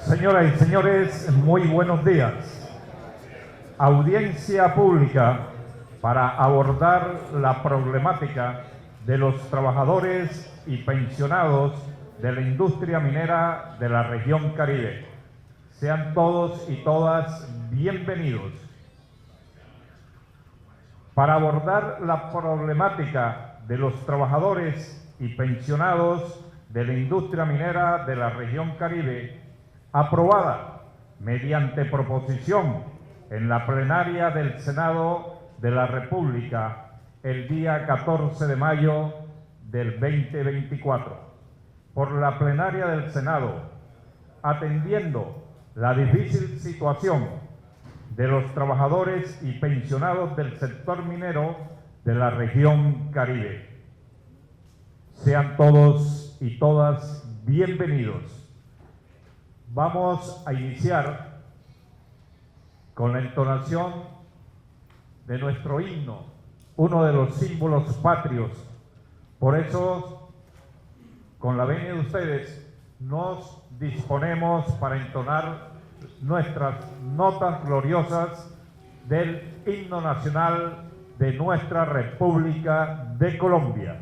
Señoras y señores, muy buenos días. Audiencia pública para abordar la problemática de los trabajadores y pensionados de la industria minera de la región Caribe. Sean todos y todas bienvenidos. Para abordar la problemática de los trabajadores y pensionados de la industria minera de la región Caribe, aprobada mediante proposición en la plenaria del Senado de la República el día 14 de mayo del 2024. Por la plenaria del Senado, atendiendo la difícil situación de los trabajadores y pensionados del sector minero de la región Caribe. Sean todos y todas bienvenidos. Vamos a iniciar con la entonación de nuestro himno, uno de los símbolos patrios. Por eso, con la venia de ustedes, nos disponemos para entonar nuestras notas gloriosas del himno nacional de nuestra República de Colombia.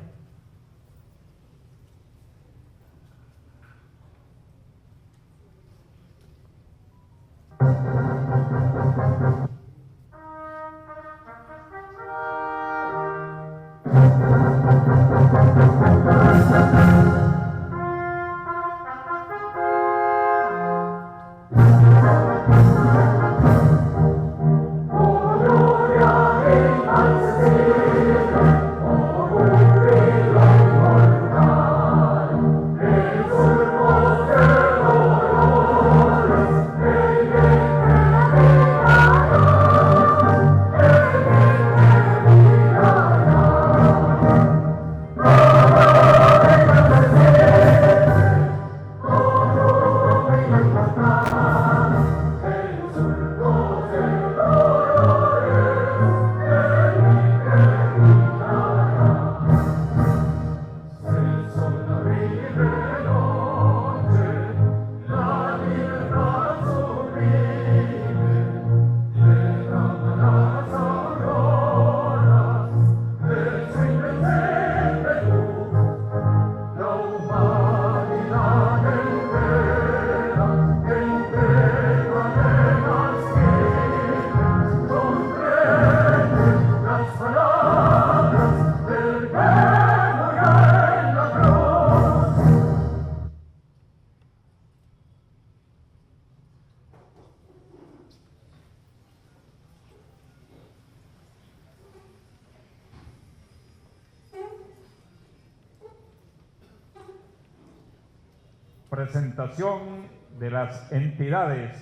Presentación de las entidades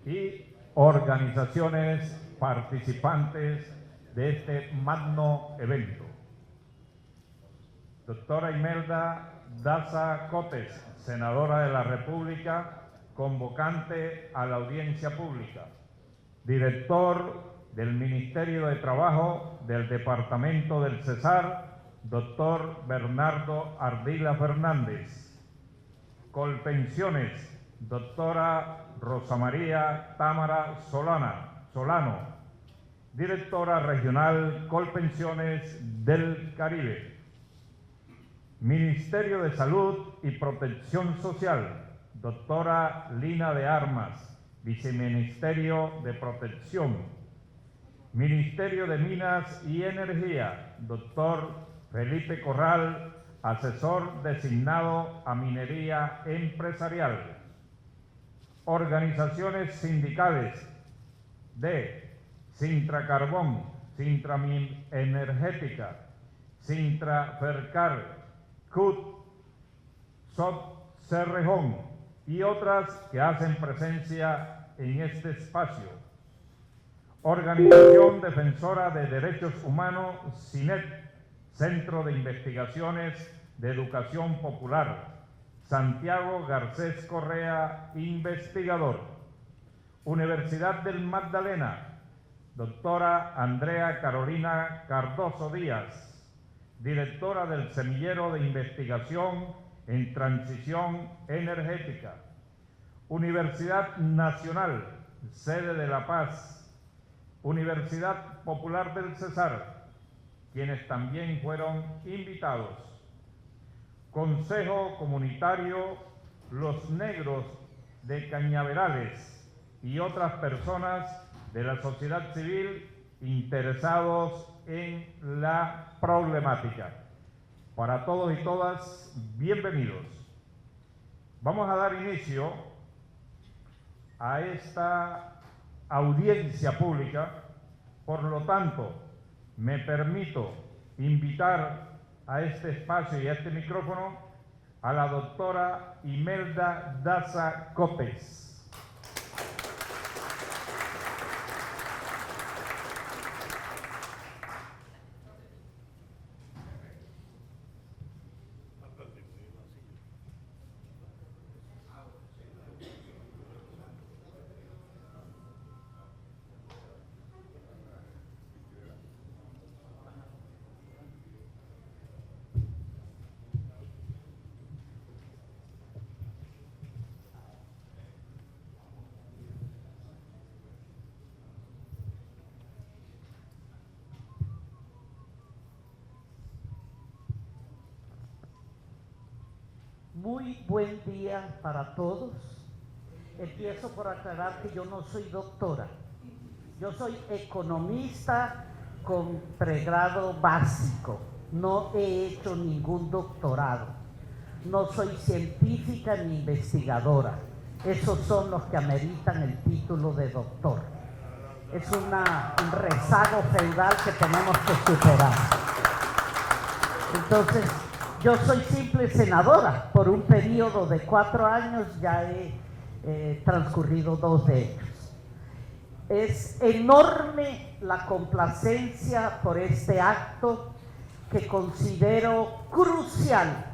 y organizaciones participantes de este magno evento. Doctora Imelda Daza Cotes, senadora de la República, convocante a la audiencia pública. Director del Ministerio de Trabajo del Departamento del Cesar, doctor Bernardo Ardila Fernández. Colpensiones, doctora Rosa María Támara Solano, directora regional Colpensiones del Caribe. Ministerio de Salud y Protección Social, doctora Lina de Armas, viceministerio de Protección. Ministerio de Minas y Energía, doctor Felipe Corral, asesor designado a minería empresarial. Organizaciones sindicales de Sintra Carbón, Sintra Energética, Sintra Fercar, CUT, SOT Cerrejón y otras que hacen presencia en este espacio. Organización Defensora de Derechos Humanos, CINET, Centro de Investigaciones de Educación Popular, Santiago Garcés Correa, investigador. Universidad del Magdalena, doctora Andrea Carolina Cardoso Díaz, directora del Semillero de Investigación en Transición Energética. Universidad Nacional, sede de La Paz, Universidad Popular del Cesar, quienes también fueron invitados, Consejo Comunitario Los Negros de Cañaverales y otras personas de la sociedad civil interesados en la problemática. Para todos y todas, bienvenidos. Vamos a dar inicio a esta audiencia pública, por lo tanto, me permito invitar a este espacio y a este micrófono a la doctora Imelda Daza Copes. Muy buen día para todos. Empiezo por aclarar que yo no soy doctora. Yo soy economista con pregrado básico. No he hecho ningún doctorado. No soy científica ni investigadora. Esos son los que ameritan el título de doctor. Es un rezago feudal que tenemos que superar. Entonces, yo soy simple senadora. Por un periodo de 4 años ya he transcurrido 2 de ellos. Es enorme la complacencia por este acto que considero crucial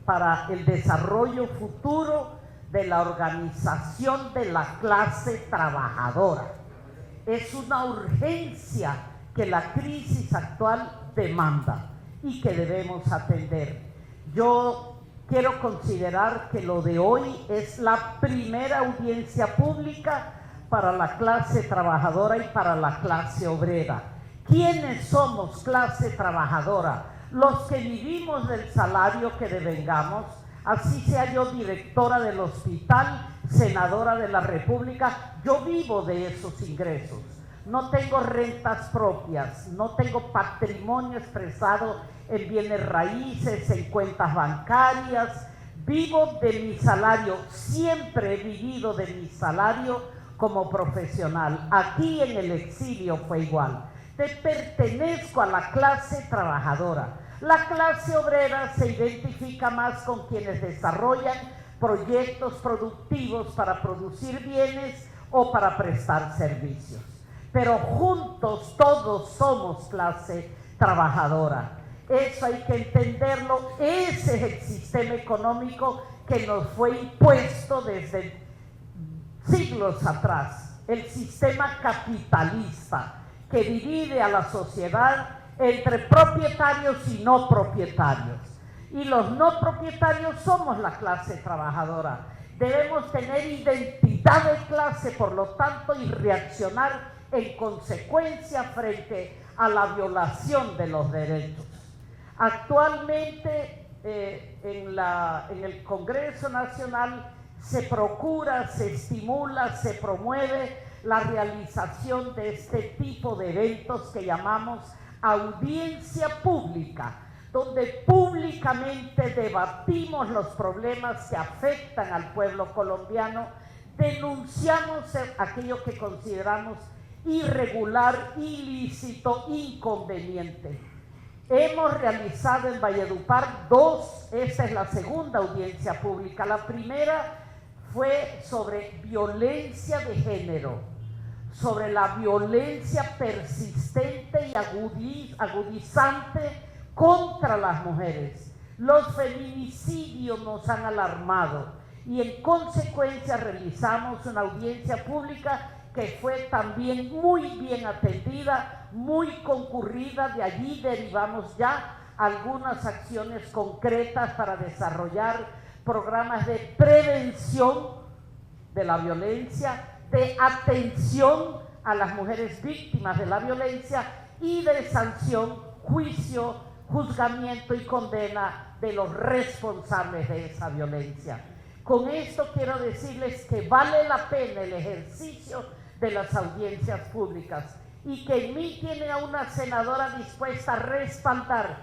para el desarrollo futuro de la organización de la clase trabajadora. Es una urgencia que la crisis actual demanda y que debemos atender. Yo quiero considerar que lo de hoy es la primera audiencia pública para la clase trabajadora y para la clase obrera. ¿Quiénes somos clase trabajadora? Los que vivimos del salario que devengamos, así sea yo directora del hospital, senadora de la República, yo vivo de esos ingresos. No tengo rentas propias, no tengo patrimonio expresado en bienes raíces, en cuentas bancarias. Vivo de mi salario, siempre he vivido de mi salario como profesional. Aquí en el exilio fue igual. Pertenezco a la clase trabajadora. La clase obrera se identifica más con quienes desarrollan proyectos productivos para producir bienes o para prestar servicios. Pero juntos todos somos clase trabajadora. Eso hay que entenderlo. Ese es el sistema económico que nos fue impuesto desde siglos atrás. El sistema capitalista que divide a la sociedad entre propietarios y no propietarios. Y los no propietarios somos la clase trabajadora. Debemos tener identidad de clase, por lo tanto, y reaccionar en consecuencia frente a la violación de los derechos. Actualmente en el Congreso Nacional se procura, se estimula, se promueve la realización de este tipo de eventos que llamamos audiencia pública, donde públicamente debatimos los problemas que afectan al pueblo colombiano, denunciamos aquello que consideramos irregular, ilícito, inconveniente. Hemos realizado en Valledupar 2, esta es la segunda audiencia pública. La primera fue sobre violencia de género, sobre la violencia persistente y agudizante contra las mujeres. Los feminicidios nos han alarmado y en consecuencia realizamos una audiencia pública que fue también muy bien atendida, muy concurrida. De allí derivamos ya algunas acciones concretas para desarrollar programas de prevención de la violencia, de atención a las mujeres víctimas de la violencia y de sanción, juicio, juzgamiento y condena de los responsables de esa violencia. Con esto quiero decirles que vale la pena el ejercicio de las audiencias públicas y que en mí tiene a una senadora dispuesta a respaldar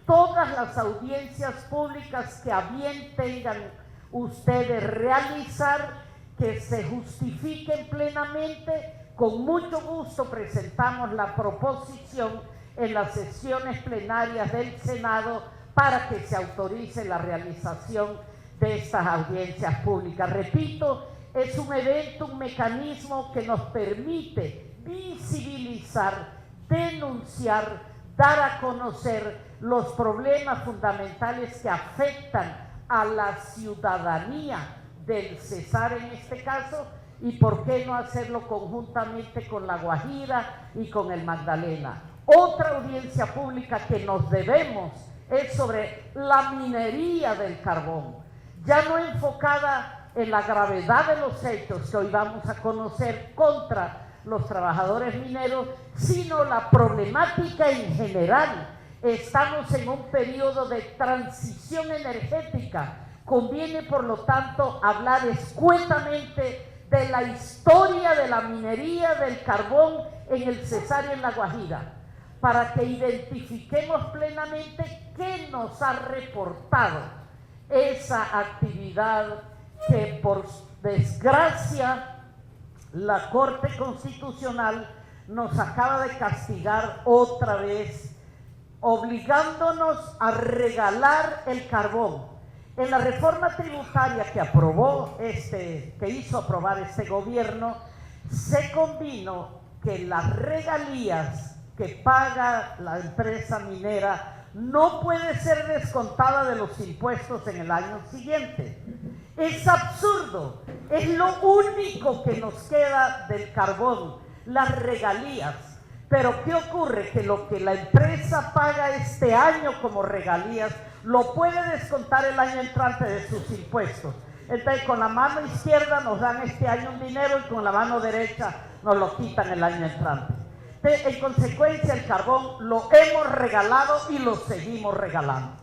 todas las audiencias públicas que a bien tengan ustedes realizar, que se justifiquen plenamente. Con mucho gusto presentamos la proposición en las sesiones plenarias del Senado para que se autorice la realización de estas audiencias públicas. Repito, es un evento, un mecanismo que nos permite visibilizar, denunciar, dar a conocer los problemas fundamentales que afectan a la ciudadanía del Cesar en este caso, y por qué no hacerlo conjuntamente con La Guajira y con el Magdalena. Otra audiencia pública que nos debemos es sobre la minería del carbón, ya no enfocada en la gravedad de los hechos que hoy vamos a conocer contra los trabajadores mineros, sino la problemática en general. Estamos en un periodo de transición energética. Conviene, por lo tanto, hablar escuetamente de la historia de la minería del carbón en el Cesar y en La Guajira, para que identifiquemos plenamente qué nos ha reportado esa actividad que, por desgracia, la Corte Constitucional nos acaba de castigar otra vez, obligándonos a regalar el carbón. En la reforma tributaria que hizo aprobar este gobierno, se convino que las regalías que paga la empresa minera no puede ser descontada de los impuestos en el año siguiente. Es absurdo, es lo único que nos queda del carbón, las regalías. Pero ¿qué ocurre? Que lo que la empresa paga este año como regalías lo puede descontar el año entrante de sus impuestos. Entonces, con la mano izquierda nos dan este año un dinero y con la mano derecha nos lo quitan el año entrante. Entonces, en consecuencia, el carbón lo hemos regalado y lo seguimos regalando,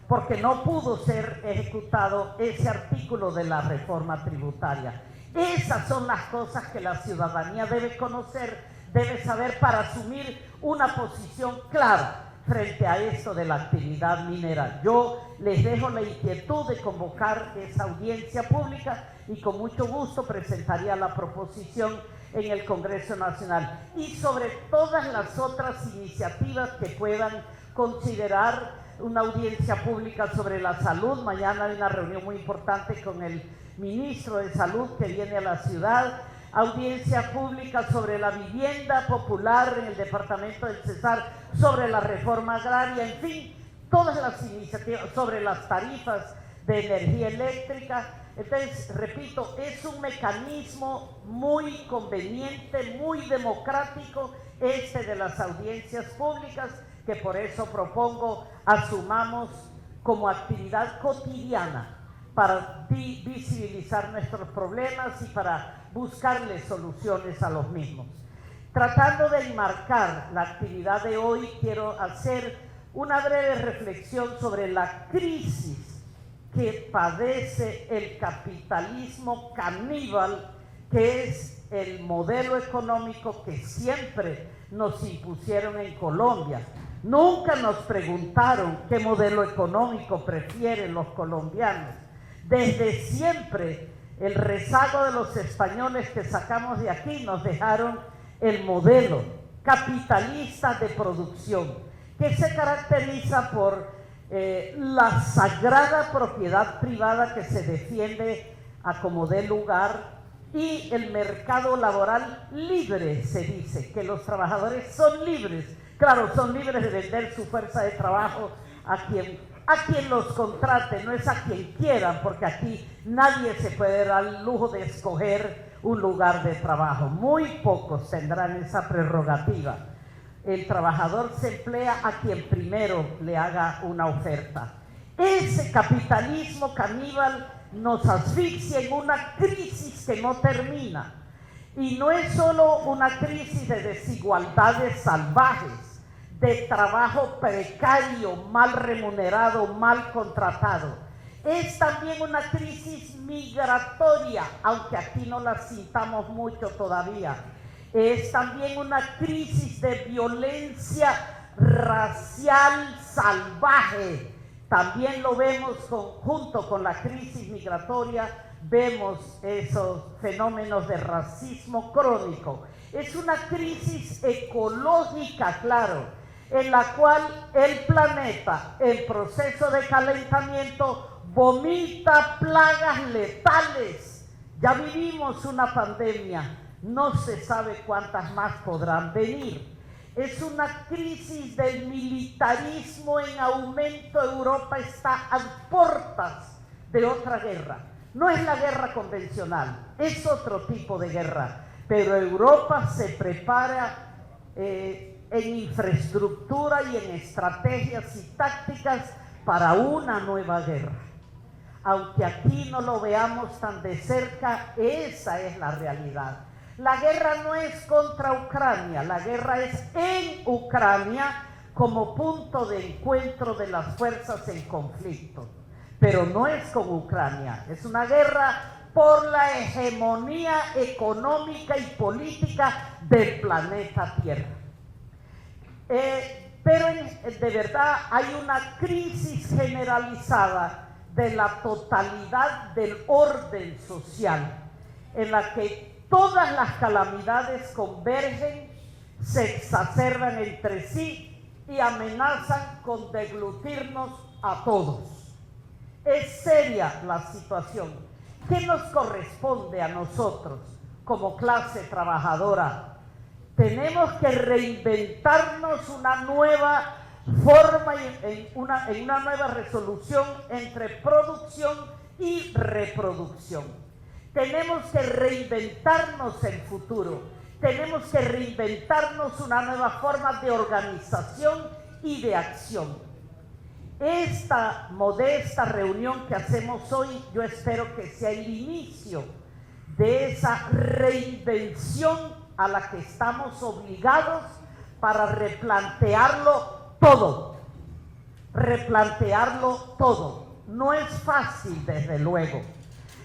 porque no pudo ser ejecutado ese artículo de la reforma tributaria. Esas son las cosas que la ciudadanía debe conocer, debe saber para asumir una posición clara frente a esto de la actividad minera. Yo les dejo la inquietud de convocar esa audiencia pública y con mucho gusto presentaría la proposición en el Congreso Nacional. Y sobre todas las otras iniciativas que puedan considerar, una audiencia pública sobre la salud. Mañana hay una reunión muy importante con el ministro de Salud que viene a la ciudad. Audiencia pública sobre la vivienda popular en el departamento del Cesar, sobre la reforma agraria, en fin, todas las iniciativas sobre las tarifas de energía eléctrica. Entonces, repito, es un mecanismo muy conveniente, muy democrático, de las audiencias públicas, que por eso propongo asumamos como actividad cotidiana para visibilizar nuestros problemas y para buscarle soluciones a los mismos. Tratando de enmarcar la actividad de hoy, quiero hacer una breve reflexión sobre la crisis que padece el capitalismo caníbal, que es el modelo económico que siempre nos impusieron en Colombia. Nunca nos preguntaron qué modelo económico prefieren los colombianos. Desde siempre, el rezago de los españoles que sacamos de aquí nos dejaron el modelo capitalista de producción, que se caracteriza por la sagrada propiedad privada que se defiende a como dé lugar, y el mercado laboral libre. Se dice que los trabajadores son libres, claro, son libres de vender su fuerza de trabajo a quien los contrate, no es a quien quieran, porque aquí nadie se puede dar el lujo de escoger un lugar de trabajo. Muy pocos tendrán esa prerrogativa. El trabajador se emplea a quien primero le haga una oferta. Ese capitalismo caníbal nos asfixia en una crisis que no termina. Y no es solo una crisis de desigualdades salvajes, de trabajo precario, mal remunerado, mal contratado. Es también una crisis migratoria, aunque aquí no la sintamos mucho todavía. Es también una crisis de violencia racial salvaje. También lo vemos junto con la crisis migratoria, vemos esos fenómenos de racismo crónico. Es una crisis ecológica, claro, en la cual el planeta, en proceso de calentamiento, vomita plagas letales. Ya vivimos una pandemia, no se sabe cuántas más podrán venir. Es una crisis del militarismo en aumento. Europa está a puertas de otra guerra. No es la guerra convencional, es otro tipo de guerra. Pero Europa se prepara en infraestructura y en estrategias y tácticas para una nueva guerra. Aunque aquí no lo veamos tan de cerca, esa es la realidad. La guerra no es contra Ucrania, la guerra es en Ucrania como punto de encuentro de las fuerzas en conflicto. Pero no es con Ucrania, es una guerra por la hegemonía económica y política del planeta Tierra. Pero de verdad hay una crisis generalizada de la totalidad del orden social, en la que todas las calamidades convergen, se exacerban entre sí y amenazan con deglutirnos a todos. Es seria la situación. ¿Qué nos corresponde a nosotros como clase trabajadora? Tenemos que reinventarnos una nueva forma en una nueva resolución entre producción y reproducción. Tenemos que reinventarnos el futuro, tenemos que reinventarnos una nueva forma de organización y de acción. Esta modesta reunión que hacemos hoy, yo espero que sea el inicio de esa reinvención a la que estamos obligados para replantearlo todo. Replantearlo todo. No es fácil, desde luego.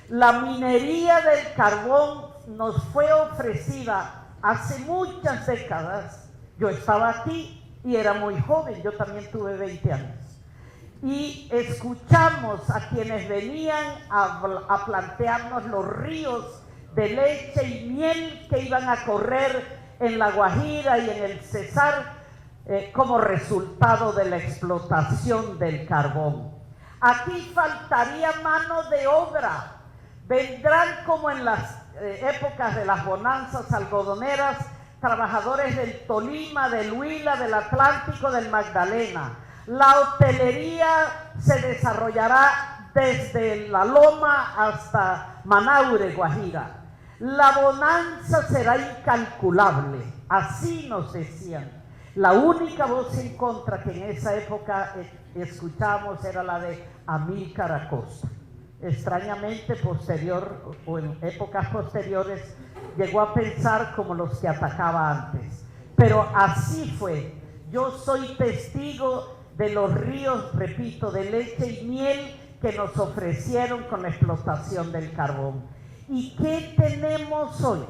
La minería del carbón nos fue ofrecida hace muchas décadas. Yo estaba aquí y era muy joven, yo también tuve 20 años. Y escuchamos a quienes venían a plantearnos los ríos de leche y miel que iban a correr en La Guajira y en el Cesar como resultado de la explotación del carbón. Aquí faltaría mano de obra. Vendrán como en las épocas de las bonanzas algodoneras, trabajadores del Tolima, del Huila, del Atlántico, del Magdalena. La hotelería se desarrollará desde La Loma hasta Manaure, Guajira. La bonanza será incalculable, así nos decían. La única voz en contra que en esa época escuchamos era la de Amílcar Acosta. Extrañamente posterior o en épocas posteriores llegó a pensar como los que atacaba antes, pero así fue. Yo soy testigo de los ríos, repito, de leche y miel que nos ofrecieron con la explotación del carbón. ¿Y qué tenemos hoy?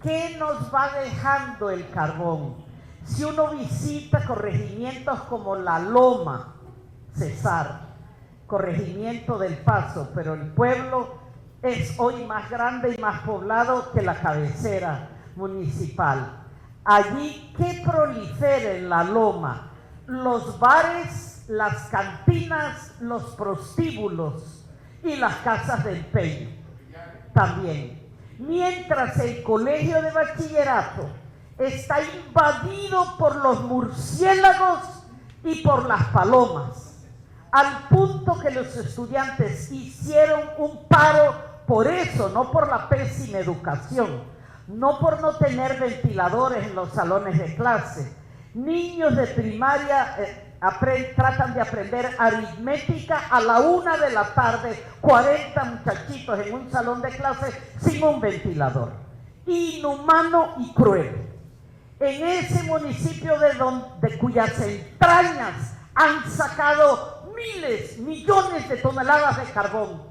¿Qué nos va dejando el carbón? Si uno visita corregimientos como La Loma, Cesar, corregimiento del Paso, pero el pueblo es hoy más grande y más poblado que la cabecera municipal. Allí, ¿qué prolifera en La Loma? Los bares, las cantinas, los prostíbulos y las casas de empeño también. Mientras el colegio de bachillerato está invadido por los murciélagos y por las palomas, al punto que los estudiantes hicieron un paro por eso, no por la pésima educación, no por no tener ventiladores en los salones de clase. Niños de primaria tratan de aprender aritmética a la 1 de la tarde, 40 muchachitos en un salón de clase sin un ventilador. Inhumano y cruel. En ese municipio de cuyas entrañas han sacado miles, millones de toneladas de carbón,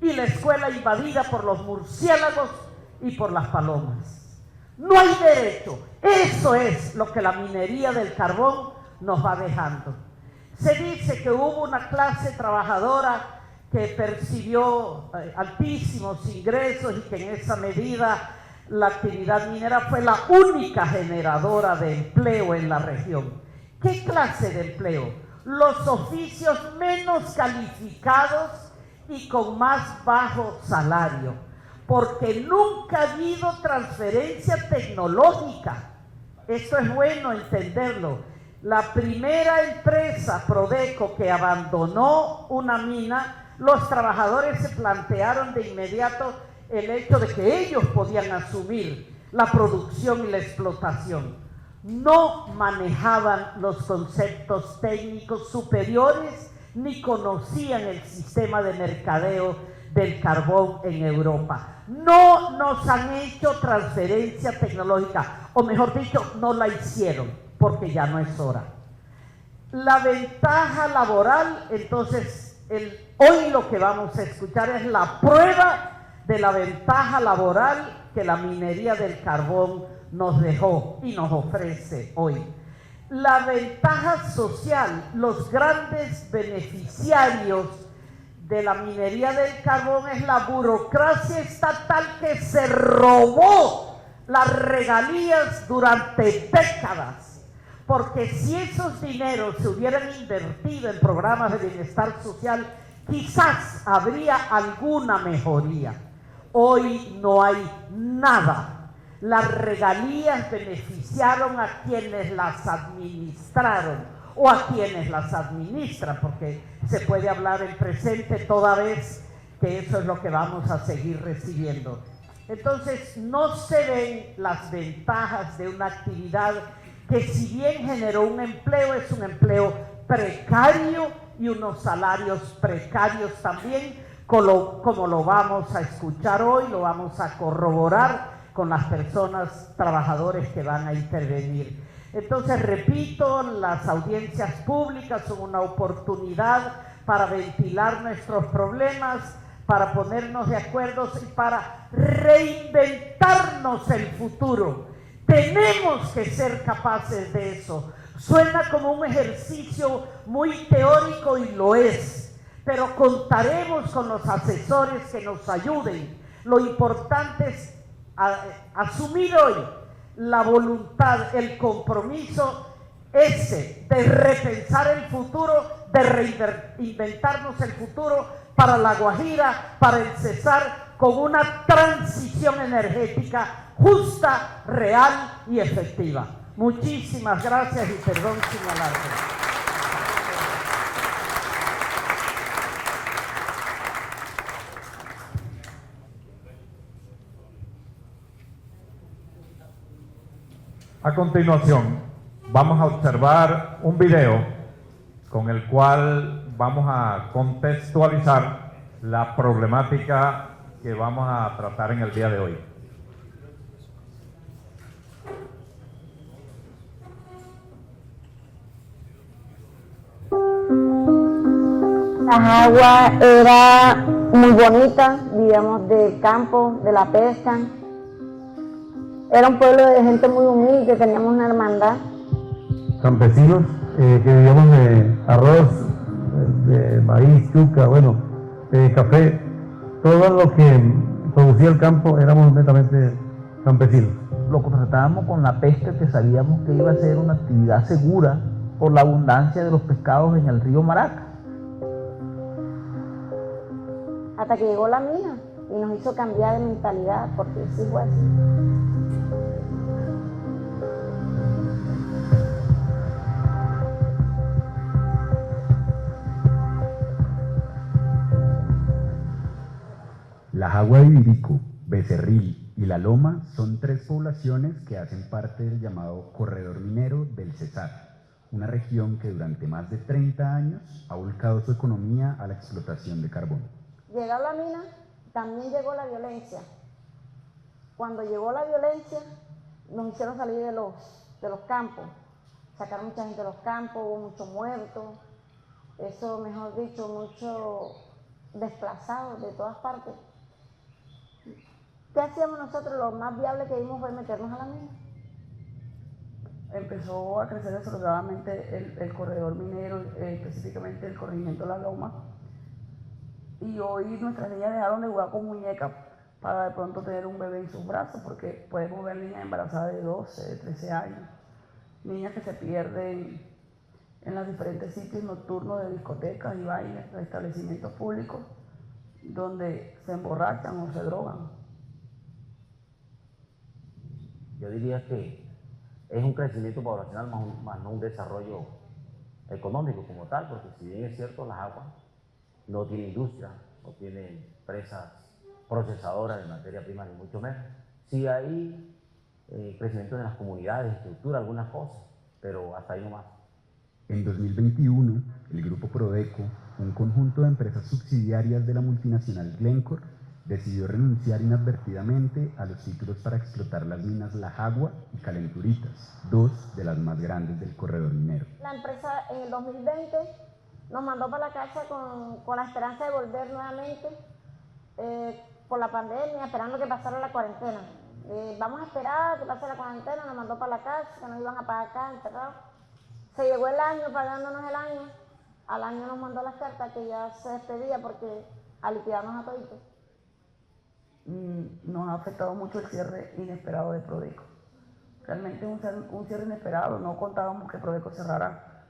y la escuela invadida por los murciélagos y por las palomas. No hay derecho. Eso es lo que la minería del carbón nos va dejando. Se dice que hubo una clase trabajadora que percibió altísimos ingresos y que en esa medida la actividad minera fue la única generadora de empleo en la región. ¿Qué clase de empleo? Los oficios menos calificados y con más bajo salario, porque nunca ha habido transferencia tecnológica. Esto es bueno entenderlo. La primera empresa, Prodeco, que abandonó una mina, los trabajadores se plantearon de inmediato el hecho de que ellos podían asumir la producción y la explotación. No manejaban los conceptos técnicos superiores ni conocían el sistema de mercadeo del carbón en Europa. No nos han hecho transferencia tecnológica, o mejor dicho, no la hicieron, porque ya no es hora. La ventaja laboral, entonces, hoy lo que vamos a escuchar es la prueba de la ventaja laboral que la minería del carbón nos dejó y nos ofrece hoy. La ventaja social, los grandes beneficiarios de la minería del carbón es la burocracia estatal que se robó las regalías durante décadas, porque si esos dineros se hubieran invertido en programas de bienestar social, quizás habría alguna mejoría. Hoy no hay nada. Las regalías beneficiaron a quienes las administraron o a quienes las administran, porque se puede hablar en presente toda vez que eso es lo que vamos a seguir recibiendo. Entonces no se ven las ventajas de una actividad que, si bien generó un empleo, es un empleo precario y unos salarios precarios también, como lo vamos a escuchar hoy, lo vamos a corroborar con las personas, trabajadores que van a intervenir. Entonces, repito, las audiencias públicas son una oportunidad para ventilar nuestros problemas, para ponernos de acuerdo y para reinventarnos el futuro. Tenemos que ser capaces de eso. Suena como un ejercicio muy teórico y lo es, pero contaremos con los asesores que nos ayuden. Lo importante es asumir hoy la voluntad, el compromiso ese de repensar el futuro, de reinventarnos el futuro para La Guajira, para el Cesar, con una transición energética justa, real y efectiva. Muchísimas gracias y perdón sin alarde. A continuación, vamos a observar un video con el cual vamos a contextualizar la problemática que vamos a tratar en el día de hoy. Las aguas era muy bonitas, vivíamos del campo, de la pesca. Era un pueblo de gente muy humilde, teníamos una hermandad. Campesinos que vivíamos de arroz, de maíz, yuca, café, todo lo que producía el campo, éramos netamente campesinos. Lo contratábamos con la pesca, que sabíamos que iba a ser una actividad segura por la abundancia de los pescados en el río Maraca. Hasta que llegó la mina y nos hizo cambiar de mentalidad, porque sí fue así. La Jagua de Ibirico, Becerril y La Loma son tres poblaciones que hacen parte del llamado Corredor Minero del Cesar, una región que durante más de 30 años ha volcado su economía a la explotación de carbón. Llegó la mina, también llegó la violencia. Cuando llegó la violencia, nos hicieron salir de los campos, sacaron mucha gente de los campos, hubo muchos muertos, eso, mejor dicho, muchos desplazados de todas partes. ¿Qué hacíamos nosotros? Lo más viable que vimos fue meternos a la mina. Empezó a crecer desordenadamente el corredor minero, específicamente el corregimiento La Loma, y hoy nuestras niñas dejaron de jugar con muñecas para de pronto tener un bebé en sus brazos, porque podemos ver niñas embarazadas de 12, de 13 años, niñas que se pierden en los diferentes sitios nocturnos de discotecas y bailes, de establecimientos públicos, donde se emborrachan o se drogan. Yo diría que es un crecimiento poblacional más no un desarrollo económico como tal, porque si bien es cierto, las aguas no tienen industria, no tienen empresas procesadoras de materia prima, ni mucho menos. Sí hay crecimiento de las comunidades, estructura, algunas cosas, pero hasta ahí nomás. En 2021, el Grupo Prodeco, un conjunto de empresas subsidiarias de la multinacional Glencore, decidió renunciar inadvertidamente a los títulos para explotar las minas La Jagua y Calenturitas, dos de las más grandes del corredor minero. La empresa en el 2020 nos mandó para la casa con la esperanza de volver nuevamente por la pandemia, esperando que pasara la cuarentena. Vamos a esperar que pase la cuarentena, nos mandó para la casa, que nos iban a pagar acá, encerrados. Se llegó el año pagándonos el año, al año nos mandó las cartas que ya se despedía porque a liquidarnos a toditos. Nos ha afectado mucho el cierre inesperado de Prodeco. Realmente un cierre inesperado, no contábamos que Prodeco cerrara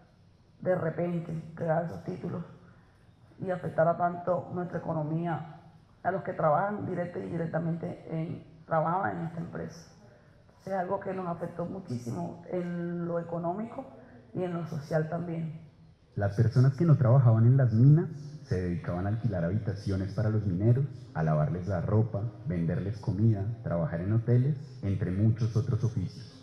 de repente, creara esos títulos y afectara tanto nuestra economía a los que trabajan directa y indirectamente trabajaban en esta empresa. Es algo que nos afectó muchísimo en lo económico y en lo social también. Las personas que no trabajaban en las minas se dedicaban a alquilar habitaciones para los mineros, a lavarles la ropa, venderles comida, trabajar en hoteles, entre muchos otros oficios.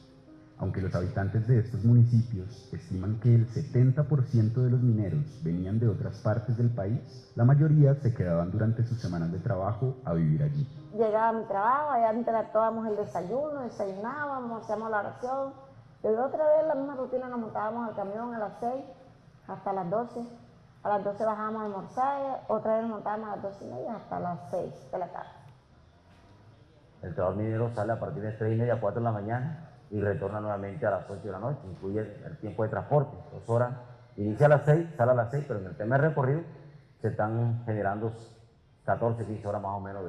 Aunque los habitantes de estos municipios estiman que el 70% de los mineros venían de otras partes del país, la mayoría se quedaban durante sus semanas de trabajo a vivir allí. Llegaba a mi trabajo, allá interactuábamos el desayuno, desayunábamos, hacíamos la oración. Y otra vez la misma rutina, nos montábamos al camión a las 6 hasta las 12. A las 12 bajábamos a almorzar, otra vez nos montábamos a las 12:30 hasta las 6 de la tarde. El trabajador minero sale a partir de 3:30, 4 de la mañana y retorna nuevamente a las 8 de la noche, incluye el tiempo de transporte, 2 horas. Inicia a las 6, sale a las 6, pero en el tema de recorrido se están generando 14, 15 horas más o menos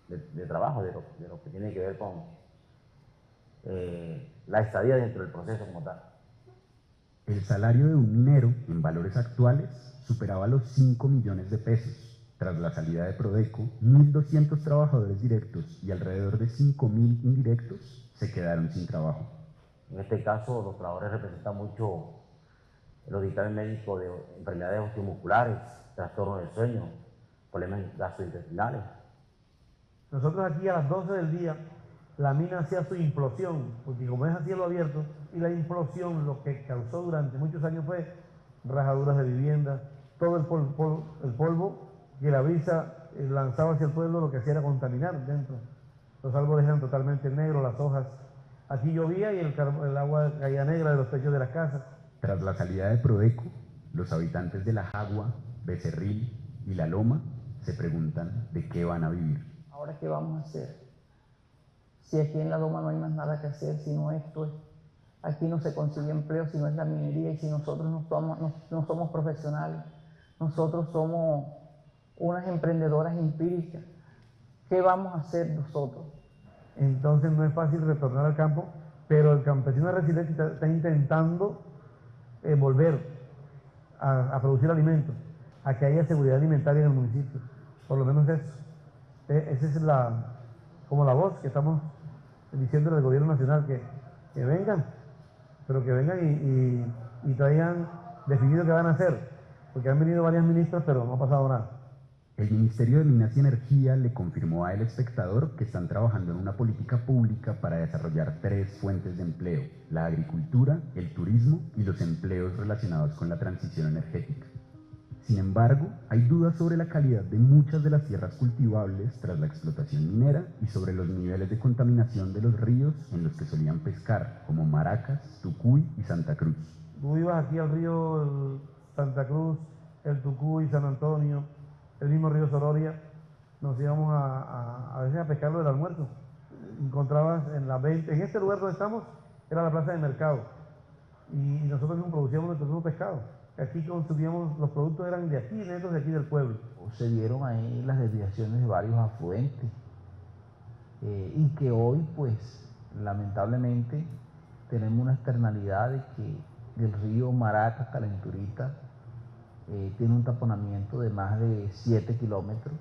de trabajo, de lo que tiene que ver con la estadía dentro del proceso como tal. El salario de un minero, en valores actuales, superaba los 5 millones de pesos. Tras la salida de Prodeco, 1.200 trabajadores directos y alrededor de 5.000 indirectos se quedaron sin trabajo. En este caso, los trabajadores representan mucho los dictámenes médicos de enfermedades osteomusculares, trastornos del sueño, problemas gastrointestinales. Nosotros aquí a las 12 del día, la mina hacía su implosión, porque como es a cielo abierto, y la implosión lo que causó durante muchos años fue rajaduras de viviendas, todo el polvo que la brisa lanzaba hacia el pueblo, lo que hacía era contaminar dentro. Los árboles eran totalmente negros, las hojas. Aquí llovía y el agua caía negra de los techos de las casas. Tras la salida de Prodeco, los habitantes de La Jagua, Becerril y La Loma se preguntan de qué van a vivir. ¿Ahora qué vamos a hacer? Si aquí en La Loma no hay más nada que hacer, si no esto, aquí no se consigue empleo, si no es la minería, y si nosotros no somos profesionales, nosotros somos unas emprendedoras empíricas, ¿qué vamos a hacer nosotros? Entonces no es fácil retornar al campo, pero el campesino resiliente está intentando volver a producir alimentos, a que haya seguridad alimentaria en el municipio, por lo menos eso. Esa es como la voz que estamos diciendo al gobierno nacional, que vengan, pero que vengan y traigan definido qué van a hacer, porque han venido varias ministras, pero no ha pasado nada. El Ministerio de Minas y Energía le confirmó a El Espectador que están trabajando en una política pública para desarrollar 3 fuentes de empleo: la agricultura, el turismo y los empleos relacionados con la transición energética. Sin embargo, hay dudas sobre la calidad de muchas de las tierras cultivables tras la explotación minera y sobre los niveles de contaminación de los ríos en los que solían pescar, como Maracas, Tucuy y Santa Cruz. Tú ibas aquí al río Santa Cruz, el Tucuy, San Antonio, el mismo río Sororia, nos íbamos a veces a pescar lo del almuerzo. Encontrabas en la 20, en este lugar donde estamos, era la plaza de mercado, y nosotros mismos producíamos nuestro propio pescado. Aquí consumíamos, los productos eran de aquí, netos de aquí del pueblo. Se dieron ahí las desviaciones de varios afluentes y que hoy, pues, lamentablemente, tenemos una externalidad de que el río Maracas, Calenturita, tiene un taponamiento de más de 7 kilómetros.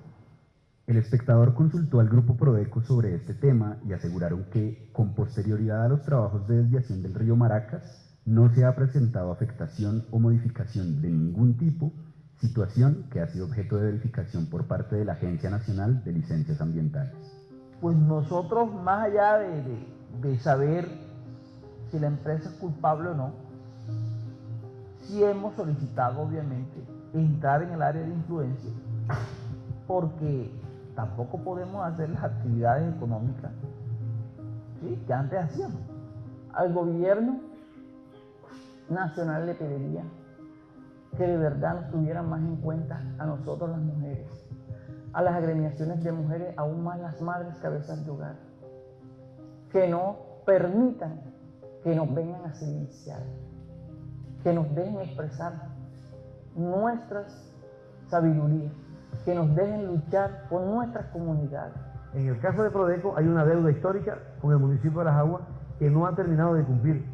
El Espectador consultó al Grupo Prodeco sobre este tema y aseguraron que, con posterioridad a los trabajos de desviación del río Maracas, no se ha presentado afectación o modificación de ningún tipo, situación que ha sido objeto de verificación por parte de la Agencia Nacional de Licencias Ambientales. Pues nosotros, más allá de saber si la empresa es culpable o no, sí hemos solicitado, obviamente, entrar en el área de influencia, porque tampoco podemos hacer las actividades económicas, ¿sí?, que antes hacíamos. Al gobierno nacional le pediría que de verdad nos tuvieran más en cuenta a nosotros las mujeres, a las agremiaciones de mujeres, aún más las madres cabezas de hogar, que no permitan que nos vengan a silenciar, que nos dejen expresar nuestras sabidurías, que nos dejen luchar por nuestras comunidades. En el caso de Prodeco hay una deuda histórica con el municipio de Las Aguas que no ha terminado de cumplir.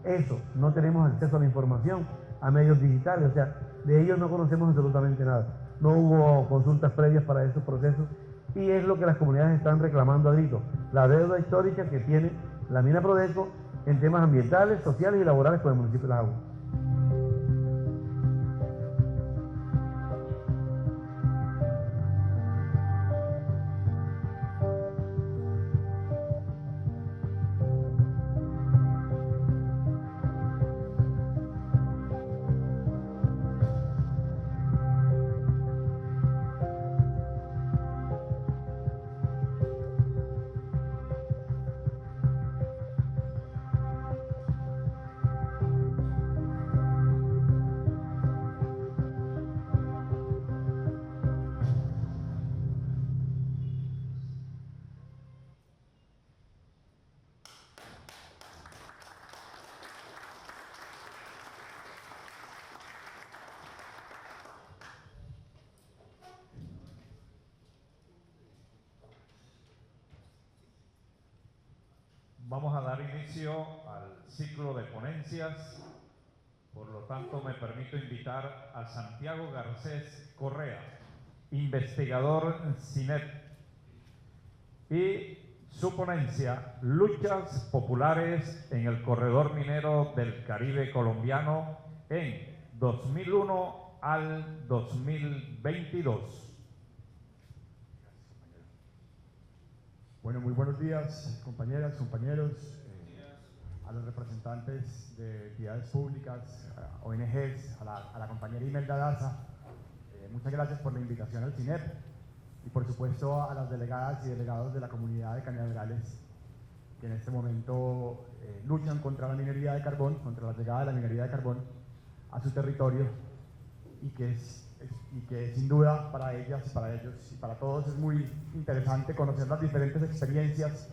Eso, no tenemos acceso a la información, a medios digitales, o sea, de ellos no conocemos absolutamente nada. No hubo consultas previas para esos procesos y es lo que las comunidades están reclamando a gritos, la deuda histórica que tiene la mina Prodeco en temas ambientales, sociales y laborales con el municipio de Las Aguas. Vamos a dar inicio al ciclo de ponencias. Por lo tanto, me permito invitar a Santiago Garcés Correa, investigador CINEP, y su ponencia, Luchas Populares en el Corredor Minero del Caribe Colombiano en 2001 al 2022. Bueno, muy buenos días, compañeras, compañeros, a los representantes de entidades públicas, a ONGs, a la compañera Imelda Daza. Muchas gracias por la invitación al CINEP y por supuesto a las delegadas y delegados de la comunidad de cañaverales que en este momento luchan contra la minería de carbón, contra la llegada de la minería de carbón a su territorio y que sin duda para ellas, para ellos y para todos es muy interesante conocer las diferentes experiencias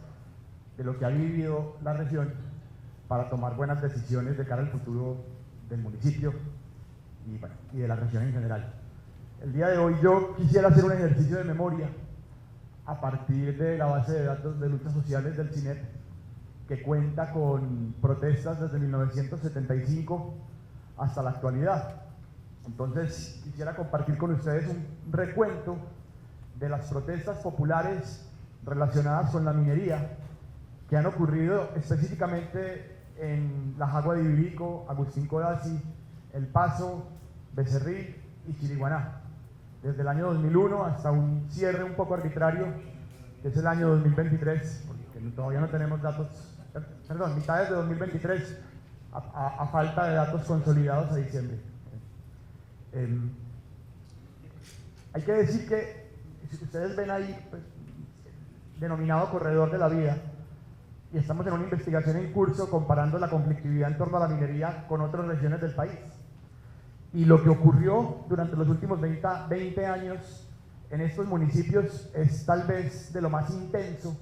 de lo que ha vivido la región para tomar buenas decisiones de cara al futuro del municipio y de la región en general. El día de hoy yo quisiera hacer un ejercicio de memoria a partir de la base de datos de luchas sociales del CINEP, que cuenta con protestas desde 1975 hasta la actualidad. Entonces quisiera compartir con ustedes un recuento de las protestas populares relacionadas con la minería que han ocurrido específicamente en La Jagua de Ibirico, Agustín Codazzi, El Paso, Becerril y Chiriguaná. desde el año 2001 hasta un cierre un poco arbitrario, que es el año 2023, porque todavía no tenemos datos, perdón, mitades de 2023, a falta de datos consolidados a diciembre. Hay que decir que, si ustedes ven ahí, pues, denominado corredor de la vida, y estamos en una investigación en curso comparando la conflictividad en torno a la minería con otras regiones del país. Y lo que ocurrió durante los últimos 20 años en estos municipios es tal vez de lo más intenso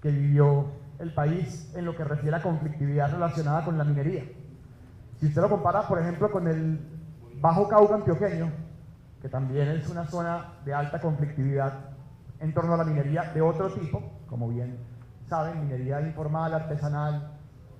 que vivió el país en lo que refiere a conflictividad relacionada con la minería. Si usted lo compara, por ejemplo, con el Bajo Cauca antioqueño, que también es una zona de alta conflictividad en torno a la minería de otro tipo, como bien saben, minería informal, artesanal,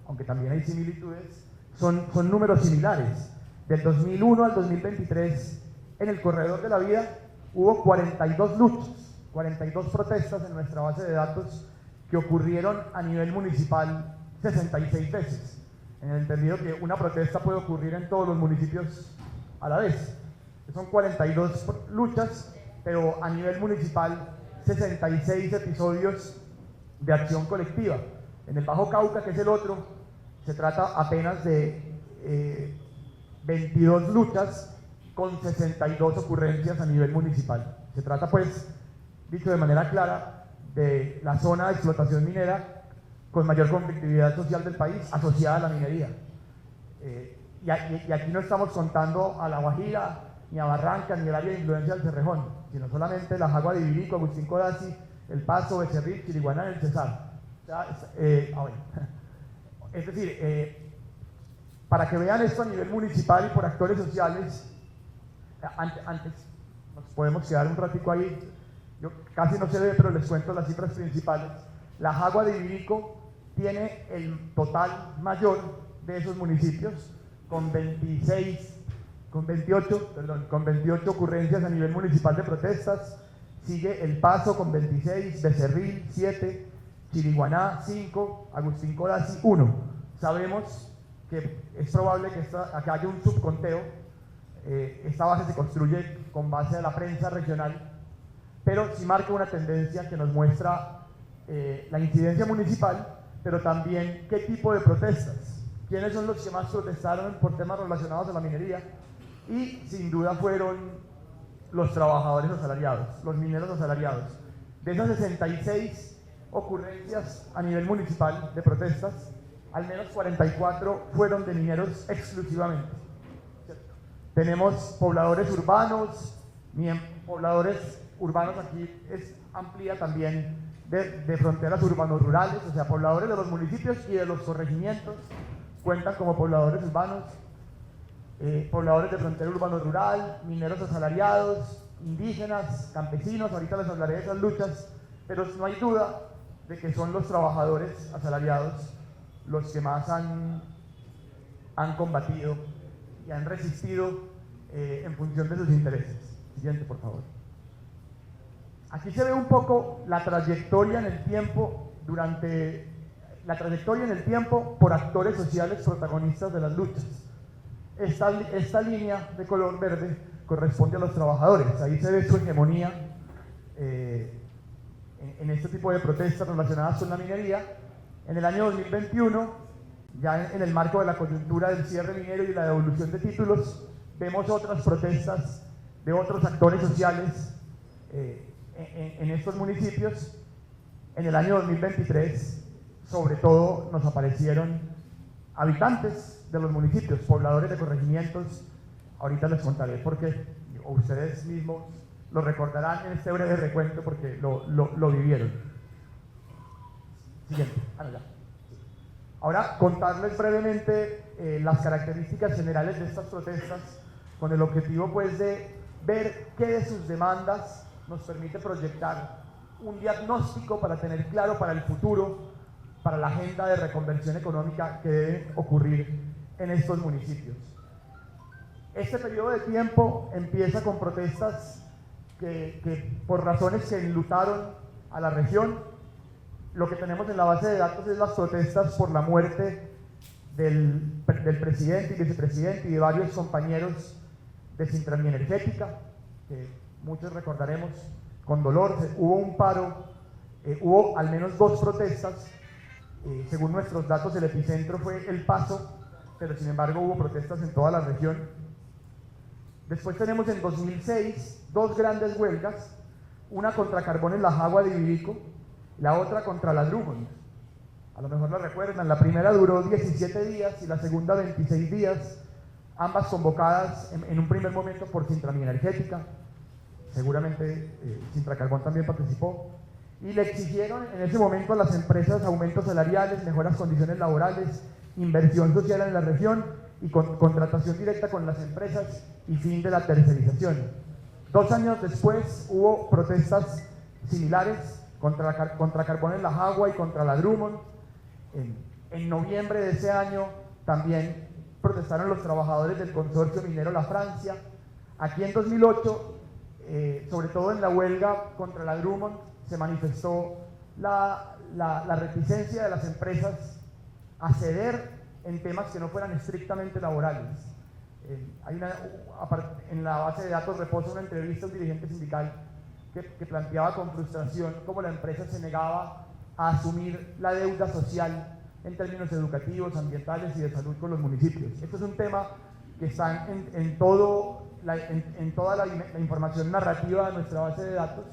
aunque también hay similitudes, son números similares. Del 2001 al 2023, en el corredor de la vida, hubo 42 luchas, 42 protestas en nuestra base de datos que ocurrieron a nivel municipal 66 veces, en el entendido que una protesta puede ocurrir en todos los municipios a la vez. Son 42 luchas, pero a nivel municipal 66 episodios de acción colectiva. En el Bajo Cauca, que es el otro, se trata apenas de 22 luchas con 62 ocurrencias a nivel municipal. Se trata, pues, dicho de manera clara, de la zona de explotación minera con mayor conflictividad social del país asociada a la minería. Y aquí no estamos contando a La Guajira, ni a Barranca, ni el área de influencia del Cerrejón, sino solamente la Jagua de Ibirico, Agustín Codazzi, El Paso, Becerril, Chiriguaná y el Cesar. O sea, es decir, para que vean esto a nivel municipal y por actores sociales, antes nos podemos quedar un ratico ahí, yo casi no se ve, pero les cuento las cifras principales. La Jagua de Ibirico tiene el total mayor de esos municipios, con 28 ocurrencias a nivel municipal de protestas. Sigue El Paso con 26, Becerril 7, Chiriguaná 5, Agustín Codazzi 1. Sabemos que es probable que acá haya un subconteo. Esta base se construye con base a la prensa regional, pero sí marca una tendencia que nos muestra la incidencia municipal, pero también qué tipo de protestas. ¿Quiénes son los que más protestaron por temas relacionados a la minería? Y sin duda fueron los trabajadores asalariados, los mineros asalariados. De esas 66 ocurrencias a nivel municipal de protestas, al menos 44 fueron de mineros exclusivamente. Tenemos pobladores urbanos, aquí es amplia también de fronteras urbano-rurales, o sea, pobladores de los municipios y de los corregimientos cuentan como pobladores urbanos, pobladores de frontera urbano-rural, mineros asalariados, indígenas, campesinos. Ahorita les hablaré de esas luchas, pero no hay duda de que son los trabajadores asalariados los que más han combatido y han resistido en función de sus intereses. Siguiente, por favor. Aquí se ve un poco la trayectoria en el tiempo por actores sociales protagonistas de las luchas. Esta línea de color verde corresponde a los trabajadores. Ahí se ve su hegemonía en este tipo de protestas relacionadas con la minería. En el año 2021, ya en el marco de la coyuntura del cierre minero y la devolución de títulos, vemos otras protestas de otros actores sociales en estos municipios. En el año 2023, sobre todo, nos aparecieron habitantes de los municipios, pobladores de corregimientos. Ahorita les contaré porque ustedes mismos lo recordarán en este breve recuento porque lo vivieron. Siguiente. Ahora, contarles brevemente las características generales de estas protestas con el objetivo, pues, de ver qué de sus demandas nos permite proyectar un diagnóstico para tener claro para el futuro, para la agenda de reconversión económica que debe ocurrir en estos municipios. Este periodo de tiempo empieza con protestas que por razones que enlutaron a la región. Lo que tenemos en la base de datos es las protestas por la muerte del presidente y vicepresidente y de varios compañeros de Sintra Energética, que muchos recordaremos con dolor, hubo un paro, hubo al menos 2 protestas, según nuestros datos el epicentro fue El Paso, pero sin embargo hubo protestas en toda la región. Después tenemos en 2006 2 grandes huelgas, una contra Carbones La Jagua de Ibirico, la otra contra la Drummond. A lo mejor la recuerdan, la primera duró 17 días y la segunda 26 días, ambas convocadas en un primer momento por Sintra Energética, seguramente Sintra Carbón también participó, y le exigieron en ese momento a las empresas aumentos salariales, mejoras condiciones laborales, inversión social en la región y contratación directa con las empresas y fin de la tercerización. 2 años después hubo protestas similares contra Carbones La Jagua y contra la Drummond. En noviembre de ese año también protestaron los trabajadores del consorcio minero La Francia. Aquí en 2008, sobre todo en la huelga contra la Drummond, se manifestó la reticencia de las empresas a ceder en temas que no fueran estrictamente laborales. En la base de datos reposa una entrevista a un dirigente sindical que planteaba con frustración cómo la empresa se negaba a asumir la deuda social en términos educativos, ambientales y de salud con los municipios. Esto es un tema que está en toda la información narrativa de nuestra base de datos.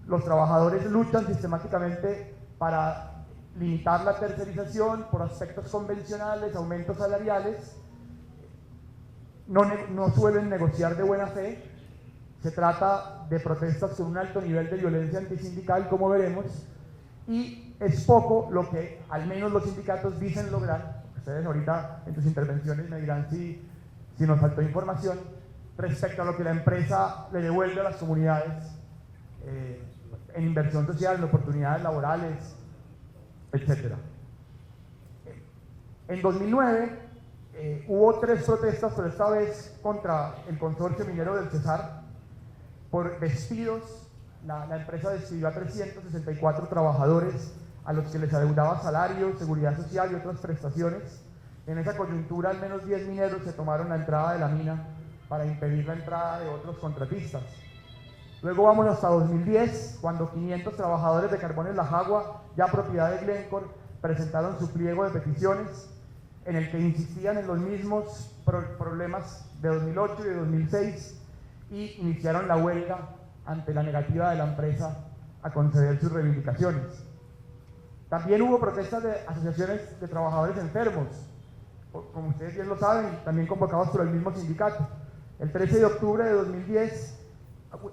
Los trabajadores luchan sistemáticamente para limitar la tercerización por aspectos convencionales, aumentos salariales, no suelen negociar de buena fe. Se trata de protestas con un alto nivel de violencia antisindical, como veremos, y es poco lo que al menos los sindicatos dicen lograr. Ustedes ahorita en sus intervenciones me dirán si nos faltó información respecto a lo que la empresa le devuelve a las comunidades en inversión social, en oportunidades laborales, etc. En 2009 hubo 3 protestas, pero esta vez contra el consorcio minero del Cesar, por despidos. La empresa despidió a 364 trabajadores a los que les adeudaba salarios, seguridad social y otras prestaciones. En esa coyuntura, al menos 10 mineros se tomaron la entrada de la mina para impedir la entrada de otros contratistas. Luego vamos hasta 2010, cuando 500 trabajadores de Carbones La Jagua, ya propiedad de Glencore, presentaron su pliego de peticiones en el que insistían en los mismos problemas de 2008 y de 2006 y iniciaron la huelga ante la negativa de la empresa a conceder sus reivindicaciones. También hubo protestas de asociaciones de trabajadores enfermos, como ustedes bien lo saben, también convocados por el mismo sindicato. El 13 de octubre de 2010,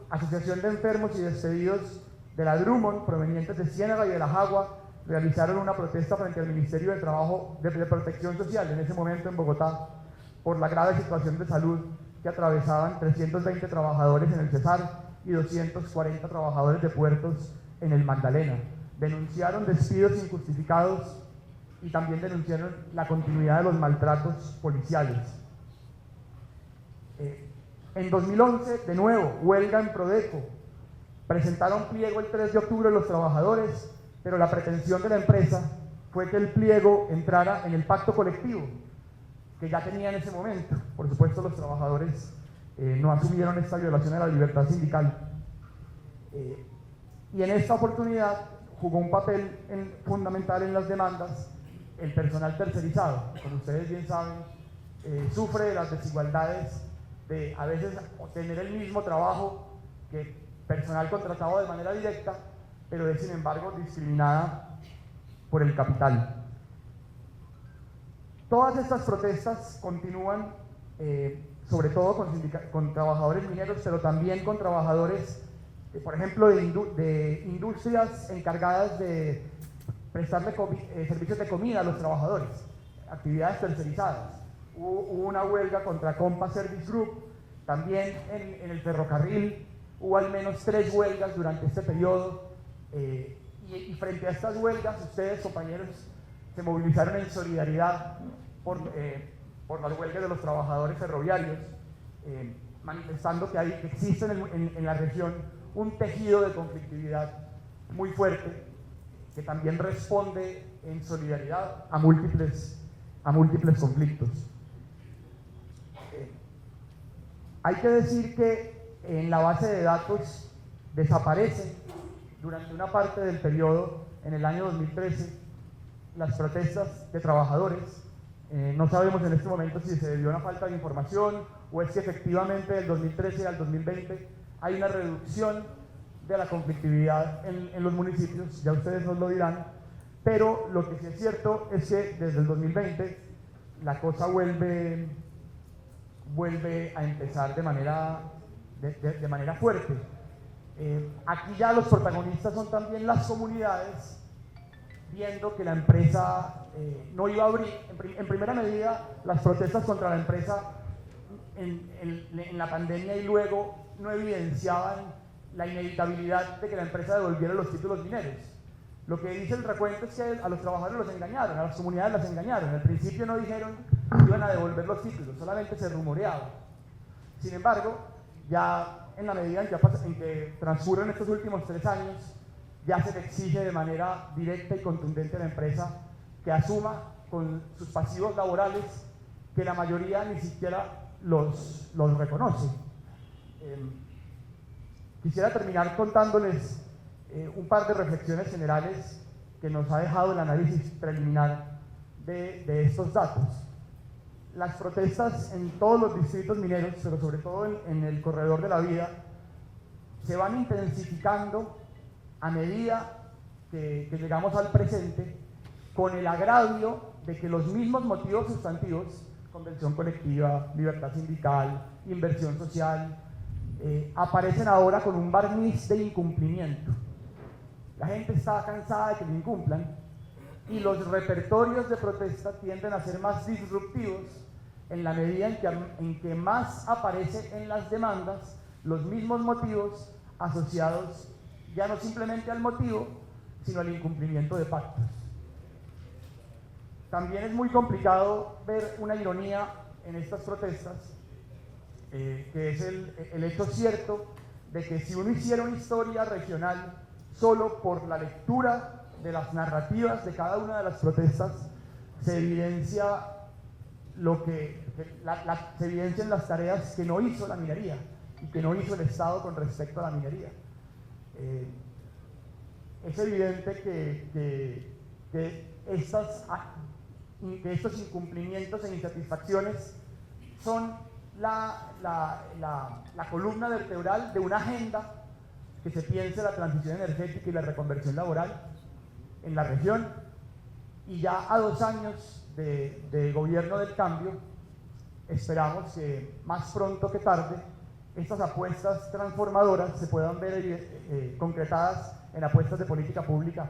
Asociación de Enfermos y Despedidos de la Drummond, provenientes de Ciénaga y de La Jagua, realizaron una protesta frente al Ministerio de Trabajo de Protección Social, en ese momento en Bogotá, por la grave situación de salud que atravesaban 320 trabajadores en el Cesar y 240 trabajadores de puertos en el Magdalena. Denunciaron despidos injustificados y también denunciaron la continuidad de los maltratos policiales. En 2011, de nuevo, huelga en Prodeco. Presentaron pliego el 3 de octubre los trabajadores, pero la pretensión de la empresa fue que el pliego entrara en el pacto colectivo, que ya tenía en ese momento. Por supuesto, los trabajadores no asumieron esta violación a la libertad sindical. Y en esta oportunidad jugó un papel fundamental en las demandas el personal tercerizado. Como ustedes bien saben, sufre de las desigualdades de a veces tener el mismo trabajo que personal contratado de manera directa, pero es sin embargo discriminada por el capital. Todas estas protestas continúan, sobre todo con trabajadores mineros, pero también con trabajadores, por ejemplo, de industrias encargadas de prestarle servicios de comida a los trabajadores, actividades tercerizadas. Hubo una huelga contra Compa Service Group, también en el ferrocarril hubo al menos 3 huelgas durante este periodo, y frente a estas huelgas, ustedes, compañeros, se movilizaron en solidaridad por las huelgas de los trabajadores ferroviarios, manifestando que existe en la región un tejido de conflictividad muy fuerte que también responde en solidaridad a múltiples conflictos. Hay que decir que en la base de datos desaparecen durante una parte del periodo en el año 2013 las protestas de trabajadores. No sabemos en este momento si se debió a una falta de información o es que efectivamente del 2013 al 2020 hay una reducción de la conflictividad en los municipios, ya ustedes nos lo dirán, pero lo que sí es cierto es que desde el 2020 la cosa vuelve a empezar de manera fuerte. Aquí ya los protagonistas son también las comunidades, viendo que la empresa no iba a abrir. En primera medida, las protestas contra la empresa en la pandemia y luego no evidenciaban la inevitabilidad de que la empresa devolviera los títulos mineros. Lo que dice el recuento es que a los trabajadores los engañaron, a las comunidades las engañaron. Al principio no dijeron que iban a devolver los títulos, solamente se rumoreaba. Sin embargo, ya en la medida en que transcurren estos últimos 3 años, ya se le exige de manera directa y contundente a la empresa que asuma con sus pasivos laborales, que la mayoría ni siquiera los reconoce. Quisiera terminar contándoles un par de reflexiones generales que nos ha dejado el análisis preliminar de estos datos. Las protestas en todos los distritos mineros, pero sobre todo en el corredor de la vida, se van intensificando a medida que llegamos al presente, con el agravio de que los mismos motivos sustantivos, convención colectiva, libertad sindical, inversión social, aparecen ahora con un barniz de incumplimiento. La gente está cansada de que lo incumplan y los repertorios de protesta tienden a ser más disruptivos en la medida en que más aparece en las demandas los mismos motivos asociados ya no simplemente al motivo, sino al incumplimiento de pactos. También es muy complicado ver una ironía en estas protestas, que es el hecho cierto de que si uno hiciera una historia regional solo por la lectura de las narrativas de cada una de las protestas, se evidencia se evidencian las tareas que no hizo la minería y que no hizo el Estado con respecto a la minería. Es evidente que estos incumplimientos e insatisfacciones son la columna vertebral de una agenda que se piense la transición energética y la reconversión laboral en la región, y ya a 2 años de gobierno del cambio esperamos que más pronto que tarde estas apuestas transformadoras se puedan ver concretadas en apuestas de política pública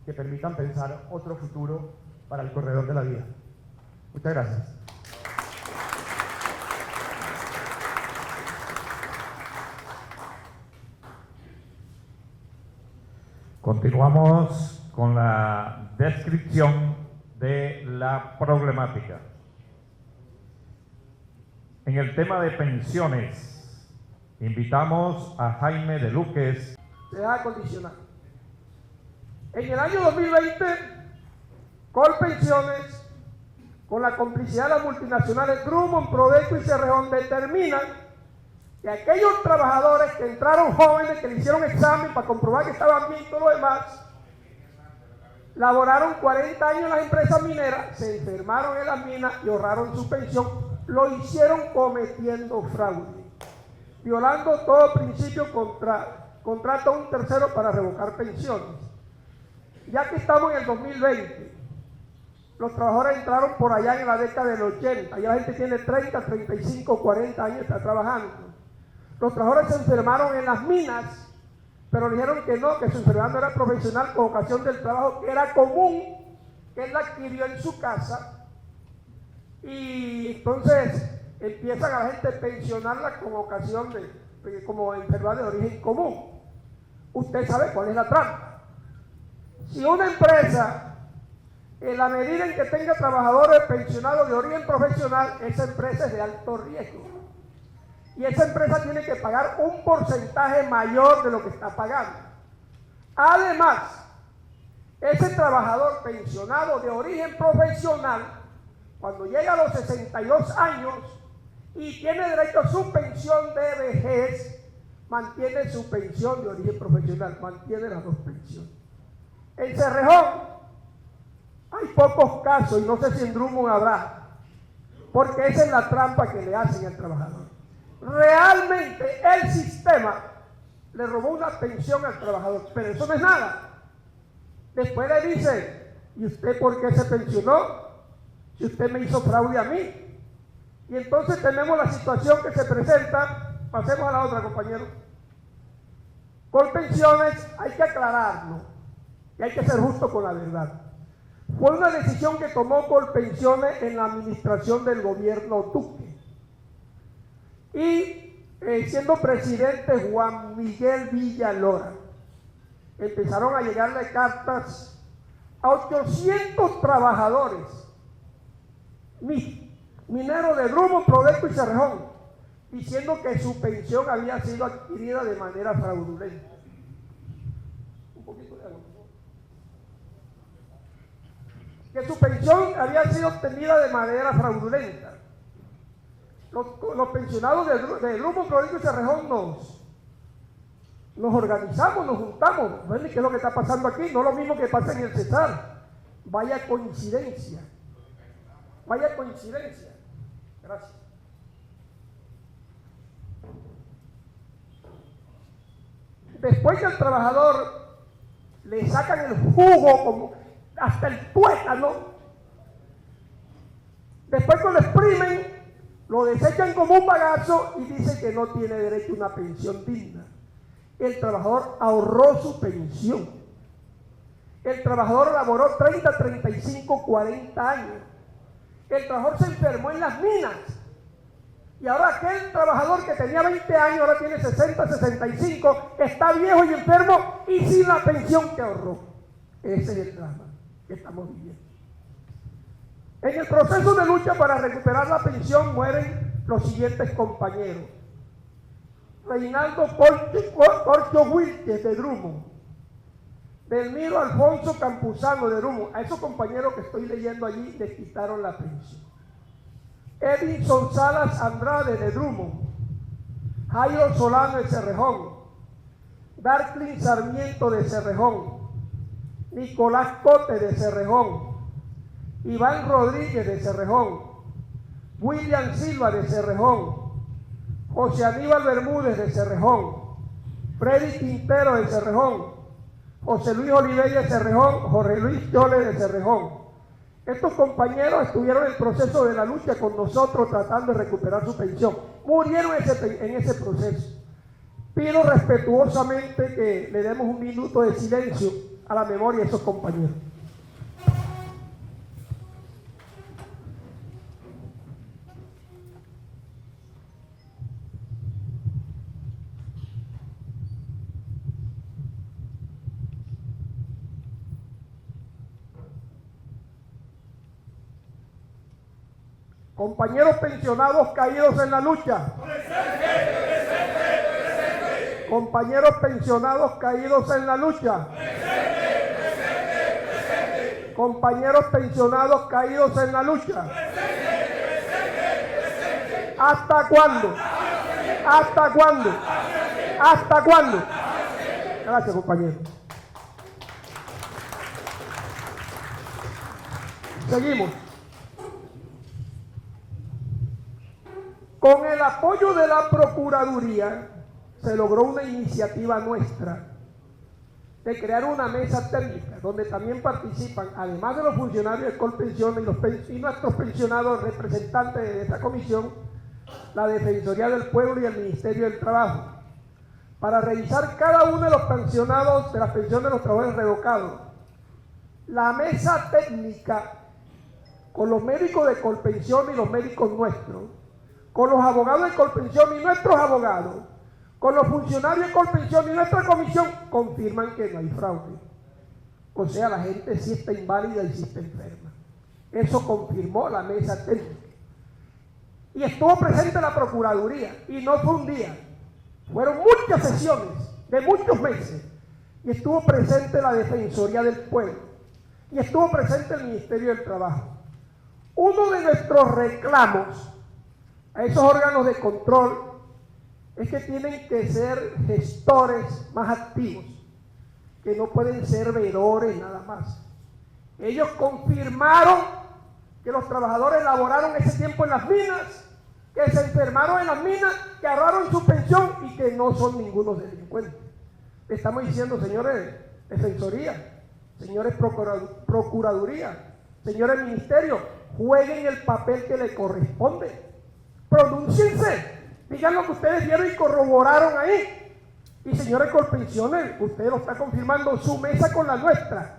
que permitan pensar otro futuro para el corredor de la vida. Muchas gracias. Continuamos con la descripción de la problemática. En el tema de pensiones, invitamos a Jaime de Luques. Se da a condicionar. En el año 2020, Colpensiones, con la complicidad de las multinacionales Drummond, Prodeco y Cerrejón, determinan que aquellos trabajadores que entraron jóvenes, que le hicieron examen para comprobar que estaban bien y todo lo demás, laboraron 40 años en las empresas mineras, se enfermaron en las minas y ahorraron su pensión. Lo hicieron cometiendo fraude, violando todo principio contrato a un tercero para revocar pensiones. Ya que estamos en el 2020, los trabajadores entraron por allá en la década del 80, ya la gente tiene 30, 35, 40 años, está trabajando. Los trabajadores se enfermaron en las minas, pero dijeron que no, que su enfermedad no era profesional con ocasión del trabajo que era común, que él la adquirió en su casa, y entonces empiezan a la gente a pensionarla con ocasión como enfermedad de origen común. Usted sabe cuál es la trampa. Si una empresa, en la medida en que tenga trabajadores pensionados de origen profesional, esa empresa es de alto riesgo. Y esa empresa tiene que pagar un porcentaje mayor de lo que está pagando. Además, ese trabajador pensionado de origen profesional, cuando llega a los 62 años y tiene derecho a su pensión de vejez, mantiene su pensión de origen profesional, mantiene las dos pensiones. En Cerrejón hay pocos casos, y no sé si en Drummond habrá, porque esa es la trampa que le hacen al trabajador. Realmente el sistema le robó una pensión al trabajador, pero eso no es nada. Después le dicen, ¿y usted por qué se pensionó? Si usted me hizo fraude a mí. Y entonces tenemos la situación que se presenta, pasemos a la otra, compañero. Colpensiones hay que aclararlo y hay que ser justo con la verdad. Fue una decisión que tomó Colpensiones en la administración del gobierno Duque. Y siendo presidente Juan Miguel Villalora, empezaron a llegarle cartas a 800 trabajadores mineros de Drummond, Prodeco y Cerrejón, diciendo que su pensión había sido adquirida de manera fraudulenta. Un poquito de agua. Que su pensión había sido obtenida de manera fraudulenta. Los pensionados de Drummond, Prodeco y Cerrejón nos organizamos, nos juntamos. ¿Ven qué es lo que está pasando aquí? No es lo mismo que pasa en el Cesar. Vaya coincidencia. Vaya coincidencia. Gracias. Después que al trabajador le sacan el jugo, como hasta el tuétano, después que lo exprimen, lo desechan como un bagazo y dicen que no tiene derecho a una pensión digna. El trabajador ahorró su pensión. El trabajador laboró 30, 35, 40 años. El trabajador se enfermó en las minas. Y ahora aquel trabajador que tenía 20 años, ahora tiene 60, 65, está viejo y enfermo y sin la pensión que ahorró. Ese es el drama que estamos viviendo. En el proceso de lucha para recuperar la pensión mueren los siguientes compañeros. Reinaldo Corcho Wilches de Drummond, Delmiro Alfonso Campuzano de Drummond. A esos compañeros que estoy leyendo allí les quitaron la pensión. Edinson Salas Andrade de Drummond, Jairo Solano de Cerrejón, Darklin Sarmiento de Cerrejón, Nicolás Cote de Cerrejón, Iván Rodríguez de Cerrejón, William Silva de Cerrejón, José Aníbal Bermúdez de Cerrejón, Freddy Quintero de Cerrejón, José Luis Oliveira de Cerrejón, Jorge Luis Chole de Cerrejón. Estos compañeros estuvieron en el proceso de la lucha con nosotros tratando de recuperar su pensión. Murieron en ese proceso. Pido respetuosamente que le demos un minuto de silencio a la memoria de esos compañeros. Compañeros pensionados caídos en la lucha. Compañeros pensionados caídos en la lucha. Compañeros pensionados caídos en la lucha. ¿Hasta cuándo? ¿Hasta cuándo? ¿Hasta cuándo? Gracias, compañeros. Seguimos. Con el apoyo de la Procuraduría se logró una iniciativa nuestra de crear una mesa técnica donde también participan, además de los funcionarios de Colpensiones y nuestros pensionados representantes de esta comisión, la Defensoría del Pueblo y el Ministerio del Trabajo, para revisar cada uno de los pensionados de las pensiones de los trabajadores revocados. La mesa técnica con los médicos de Colpensión y los médicos nuestros, con los abogados de Colpensión y nuestros abogados, con los funcionarios de Colpensión y nuestra comisión, confirman que no hay fraude. O sea, la gente sí está inválida y sí está enferma. Eso confirmó la mesa técnica. Y estuvo presente la Procuraduría, y no fue un día. Fueron muchas sesiones, de muchos meses. Y estuvo presente la Defensoría del Pueblo. Y estuvo presente el Ministerio del Trabajo. Uno de nuestros reclamos a esos órganos de control es que tienen que ser gestores más activos, que no pueden ser veedores nada más. Ellos confirmaron que los trabajadores laboraron ese tiempo en las minas, que se enfermaron en las minas, que ahorraron su pensión y que no son ningunos delincuentes. Le estamos diciendo, señores Defensoría, señores Procuraduría, señores Ministerios, jueguen el papel que les corresponde. Pronúnciense, digan lo que ustedes vieron y corroboraron ahí. Y señores Colpensiones, usted lo está confirmando su mesa con la nuestra.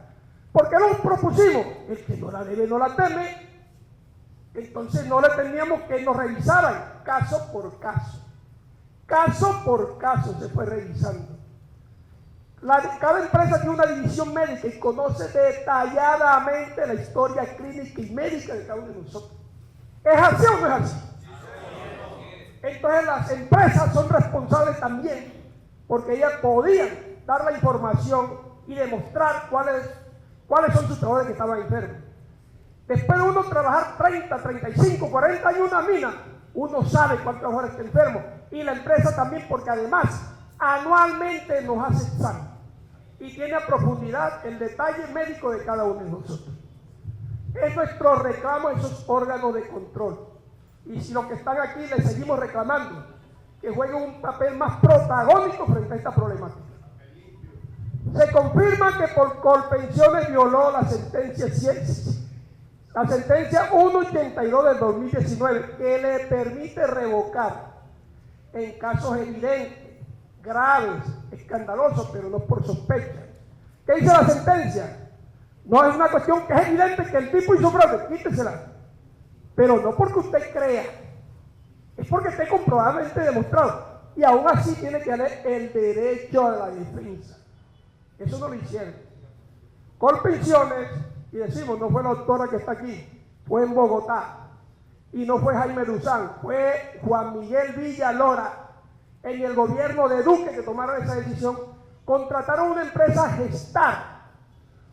¿Por qué lo propusimos? El que no la debe no la teme. Entonces no le teníamos que nos revisaran caso por caso. Caso por caso se fue revisando. Cada empresa tiene una división médica y conoce detalladamente la historia clínica y médica de cada uno de nosotros. ¿Es así o no es así? Entonces las empresas son responsables también, porque ellas podían dar la información y demostrar cuáles son sus trabajadores que estaban enfermos. Después de uno trabajar 30, 35, 40 años en una mina, uno sabe cuántos trabajadores están enfermos. Y la empresa también, porque además anualmente nos hace examen y tiene a profundidad el detalle médico de cada uno de nosotros. Es nuestro reclamo a esos órganos de control. Y si los que están aquí les seguimos reclamando que jueguen un papel más protagónico frente a esta problemática. Se confirma que por Colpensiones violó la sentencia 182 del 2019, que le permite revocar en casos evidentes, graves, escandalosos, pero no por sospecha. ¿Qué dice la sentencia? No es una cuestión que es evidente que el tipo hizo fraude, quítesela. Pero no porque usted crea, es porque esté comprobadamente demostrado. Y aún así tiene que haber el derecho a la defensa. Eso no lo hicieron. Colpensiones, y decimos, no fue la doctora que está aquí, fue en Bogotá. Y no fue Jaime Luzán, fue Juan Miguel Villalora, en el gobierno de Duque, que tomaron esa decisión. Contrataron una empresa a gestar.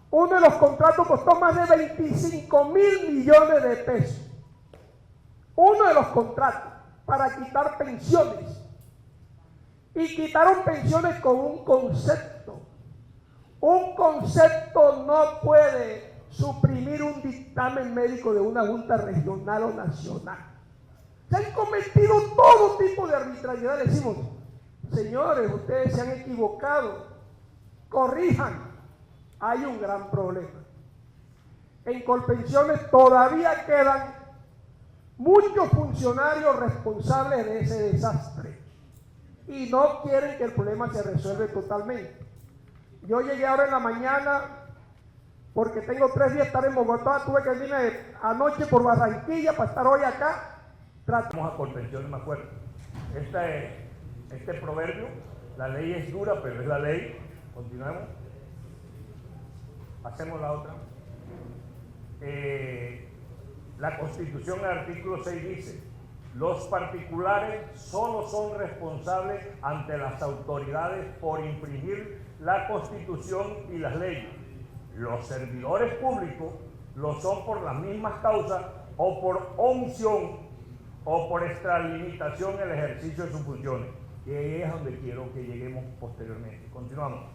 Uno de los contratos costó más de 25 mil millones de pesos. Uno de los contratos para quitar pensiones. Y quitaron pensiones con un concepto. Un concepto no puede suprimir un dictamen médico de una junta regional o nacional. Se han cometido todo tipo de arbitrariedad. Le decimos, señores, ustedes se han equivocado, corrijan. Hay un gran problema. En Colpensiones todavía quedan muchos funcionarios responsables de ese desastre y no quieren que el problema se resuelva totalmente. Yo llegué ahora en la mañana porque tengo 3 días de estar en Bogotá, tuve que venir anoche por Barranquilla para estar hoy acá. Tratamos a Colpensiones más fuerte. Este proverbio, la ley es dura, pero es la ley. Continuemos. Hacemos la otra. La Constitución, en el artículo 6 dice: los particulares solo son responsables ante las autoridades por infringir la Constitución y las leyes. Los servidores públicos lo son por las mismas causas o por omisión o por extralimitación en el ejercicio de sus funciones. Y ahí es donde quiero que lleguemos posteriormente. Continuamos.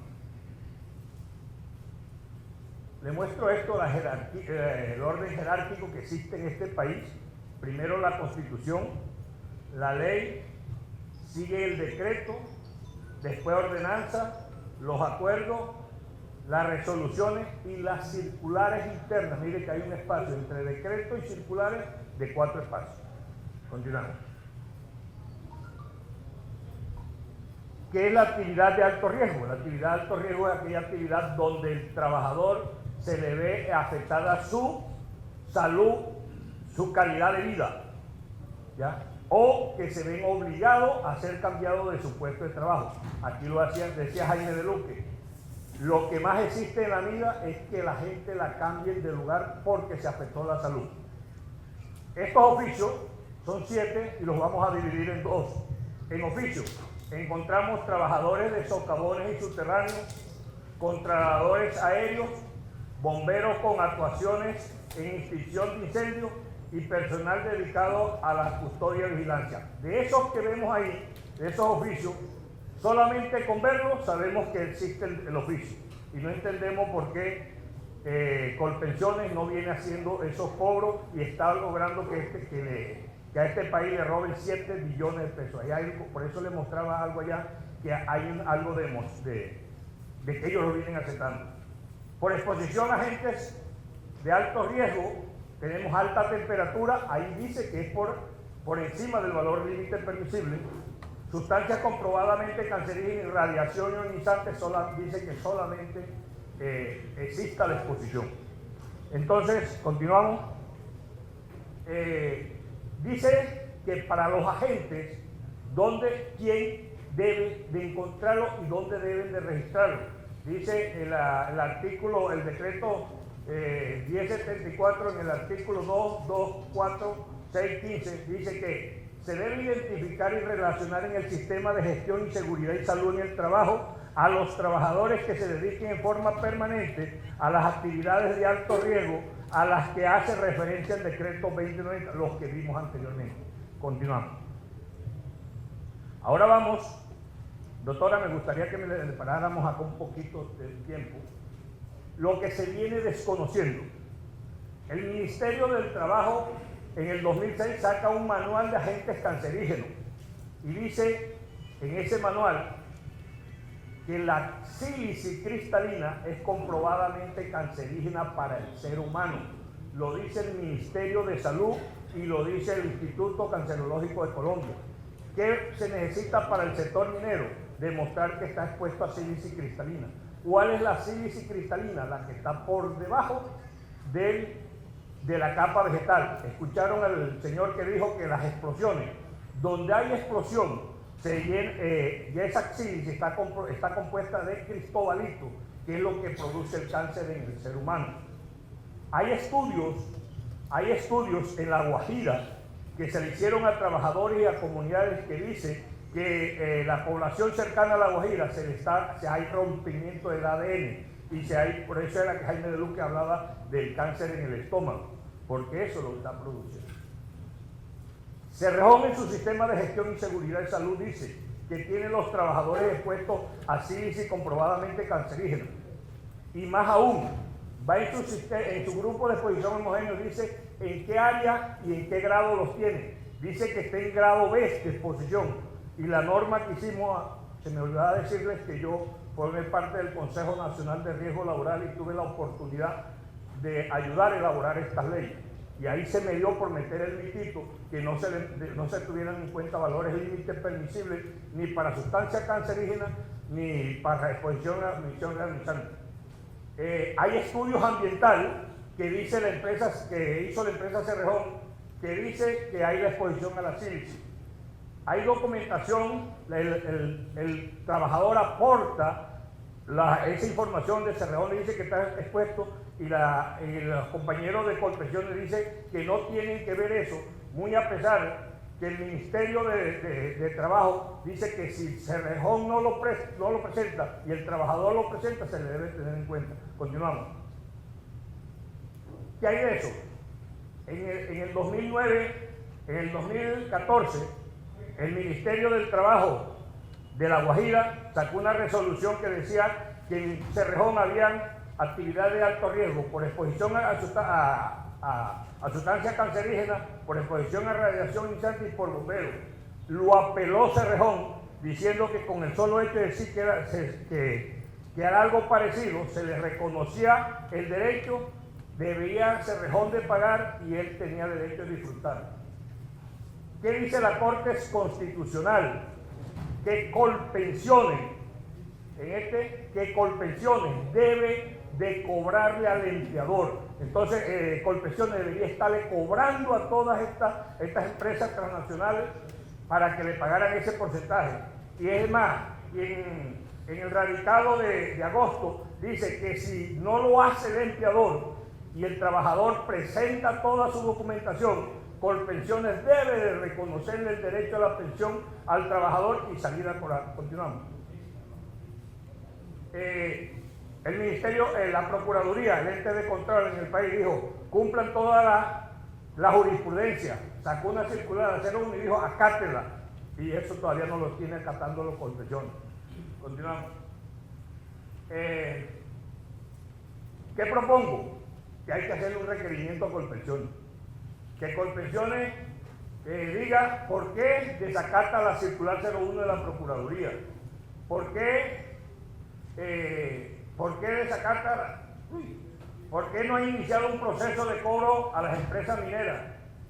Le muestro esto, el orden jerárquico que existe en este país. Primero la Constitución, la ley, sigue el decreto, después ordenanza, los acuerdos, las resoluciones y las circulares internas. Mire que hay un espacio entre decreto y circulares de 4 espacios. Continuamos. ¿Qué es la actividad de alto riesgo? La actividad de alto riesgo es aquella actividad donde el trabajador se le ve afectada su salud, su calidad de vida, ¿ya? O que se ven obligados a ser cambiados de su puesto de trabajo. Aquí lo decía Jaime de Luque. Lo que más existe en la vida es que la gente la cambie de lugar porque se afectó la salud. Estos oficios son 7 y los vamos a dividir en 2. En oficios encontramos trabajadores de socavones y subterráneos, controladores aéreos, bomberos con actuaciones en extinción de incendios y personal dedicado a la custodia y vigilancia. De esos que vemos ahí, de esos oficios, solamente con verlos sabemos que existe el oficio y no entendemos por qué Colpensiones no viene haciendo esos cobros y está logrando que a este país le roben 7 billones de pesos. Por eso le mostraba algo allá, que hay algo de que ellos lo vienen aceptando. Por exposición a agentes de alto riesgo, tenemos alta temperatura, ahí dice que es por encima del valor límite permisible. Sustancias comprobadamente cancerígenas y radiación ionizante, dice que solamente exista la exposición. Entonces, continuamos. Dice que para los agentes, quién debe de encontrarlo y dónde deben de registrarlo. Dice el artículo, el decreto 1074 en el artículo 2, 2, 4, 6, 15, dice que se debe identificar y relacionar en el sistema de gestión y seguridad y salud en el trabajo a los trabajadores que se dediquen en forma permanente a las actividades de alto riesgo a las que hace referencia el decreto 2090, los que vimos anteriormente. Continuamos. Ahora vamos, doctora, me gustaría que me le paráramos acá un poquito del tiempo. Lo que se viene desconociendo. El Ministerio del Trabajo en el 2006 saca un manual de agentes cancerígenos y dice en ese manual que la sílice cristalina es comprobadamente cancerígena para el ser humano. Lo dice el Ministerio de Salud y lo dice el Instituto Cancerológico de Colombia. ¿Qué se necesita para el sector minero? Demostrar que está expuesto a sílice cristalina. ¿Cuál es la sílice cristalina? La que está por debajo de la capa vegetal. Escucharon al señor que dijo que las explosiones, donde hay explosión, ya esa sílice está compuesta de cristobalito, que es lo que produce el cáncer en el ser humano. Hay estudios en La Guajira que se le hicieron a trabajadores y a comunidades que dicen que la población cercana a La Guajira se hay rompimiento del ADN y por eso era que Jaime de Luque hablaba del cáncer en el estómago, porque eso lo está produciendo. Cerrejón en su sistema de gestión y seguridad de salud dice que tiene los trabajadores expuestos a sílice comprobadamente cancerígena. Y más aún, va en su grupo de exposición homogéneo, dice en qué área y en qué grado los tiene. Dice que está en grado B de exposición. Y la norma que hicimos, se me olvidaba decirles que yo formé parte del Consejo Nacional de Riesgo Laboral y tuve la oportunidad de ayudar a elaborar estas leyes. Y ahí se me dio por meter el mitito que no se tuvieran en cuenta valores límites permisibles ni para sustancias cancerígenas ni para exposición a admisión realizante. Hay estudios ambientales que dice que hizo la empresa Cerrejón, que dice que hay la exposición a la sílice. Hay documentación, el trabajador aporta esa información de Cerrejón, le dice que está expuesto y los compañeros de Colpensiones dicen que no tienen que ver eso, muy a pesar que el Ministerio de Trabajo dice que si Cerrejón no lo presenta y el trabajador lo presenta, se le debe tener en cuenta. Continuamos. ¿Qué hay de eso? En el 2009, en el 2014, el Ministerio del Trabajo de La Guajira sacó una resolución que decía que en Cerrejón habían actividades de alto riesgo por exposición a sustancias cancerígenas, por exposición a radiación ionizante y por bomberos. Lo apeló Cerrejón diciendo que con el solo hecho de decir que era algo parecido, se le reconocía el derecho, debía Cerrejón de pagar y él tenía derecho de disfrutar. ¿Qué dice la Corte Constitucional? Que Colpensiones, debe de cobrarle al empleador. Entonces, Colpensiones debería estarle cobrando a todas estas empresas transnacionales para que le pagaran ese porcentaje. Y es más, en el radicado de agosto dice que si no lo hace el empleador y el trabajador presenta toda su documentación, Colpensiones debe de reconocerle el derecho a la pensión al trabajador y salir a cobrar. Continuamos. El Ministerio, la Procuraduría, el ente de control en el país dijo, cumplan toda la jurisprudencia. Sacó una circular de 01 y dijo, acátela. Y eso todavía no lo tiene acatando los Colpensiones. Continuamos. ¿Qué propongo? Que hay que hacerle un requerimiento a Colpensiones. Que Colpensiones diga por qué desacata la circular 01 de la Procuraduría. ¿Por qué desacata? ¿Por qué no ha iniciado un proceso de cobro a las empresas mineras?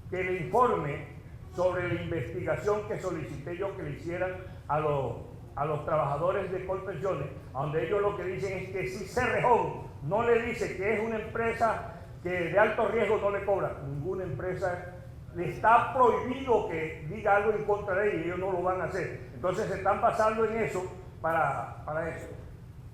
Que le informe sobre la investigación que solicité yo que le hicieran a los trabajadores de Colpensiones, donde ellos lo que dicen es que si Cerrejón no le dice que es una empresa que de alto riesgo no le cobra, ninguna empresa le está prohibido que diga algo en contra de ellos y ellos no lo van a hacer. Entonces se están basando en eso para eso.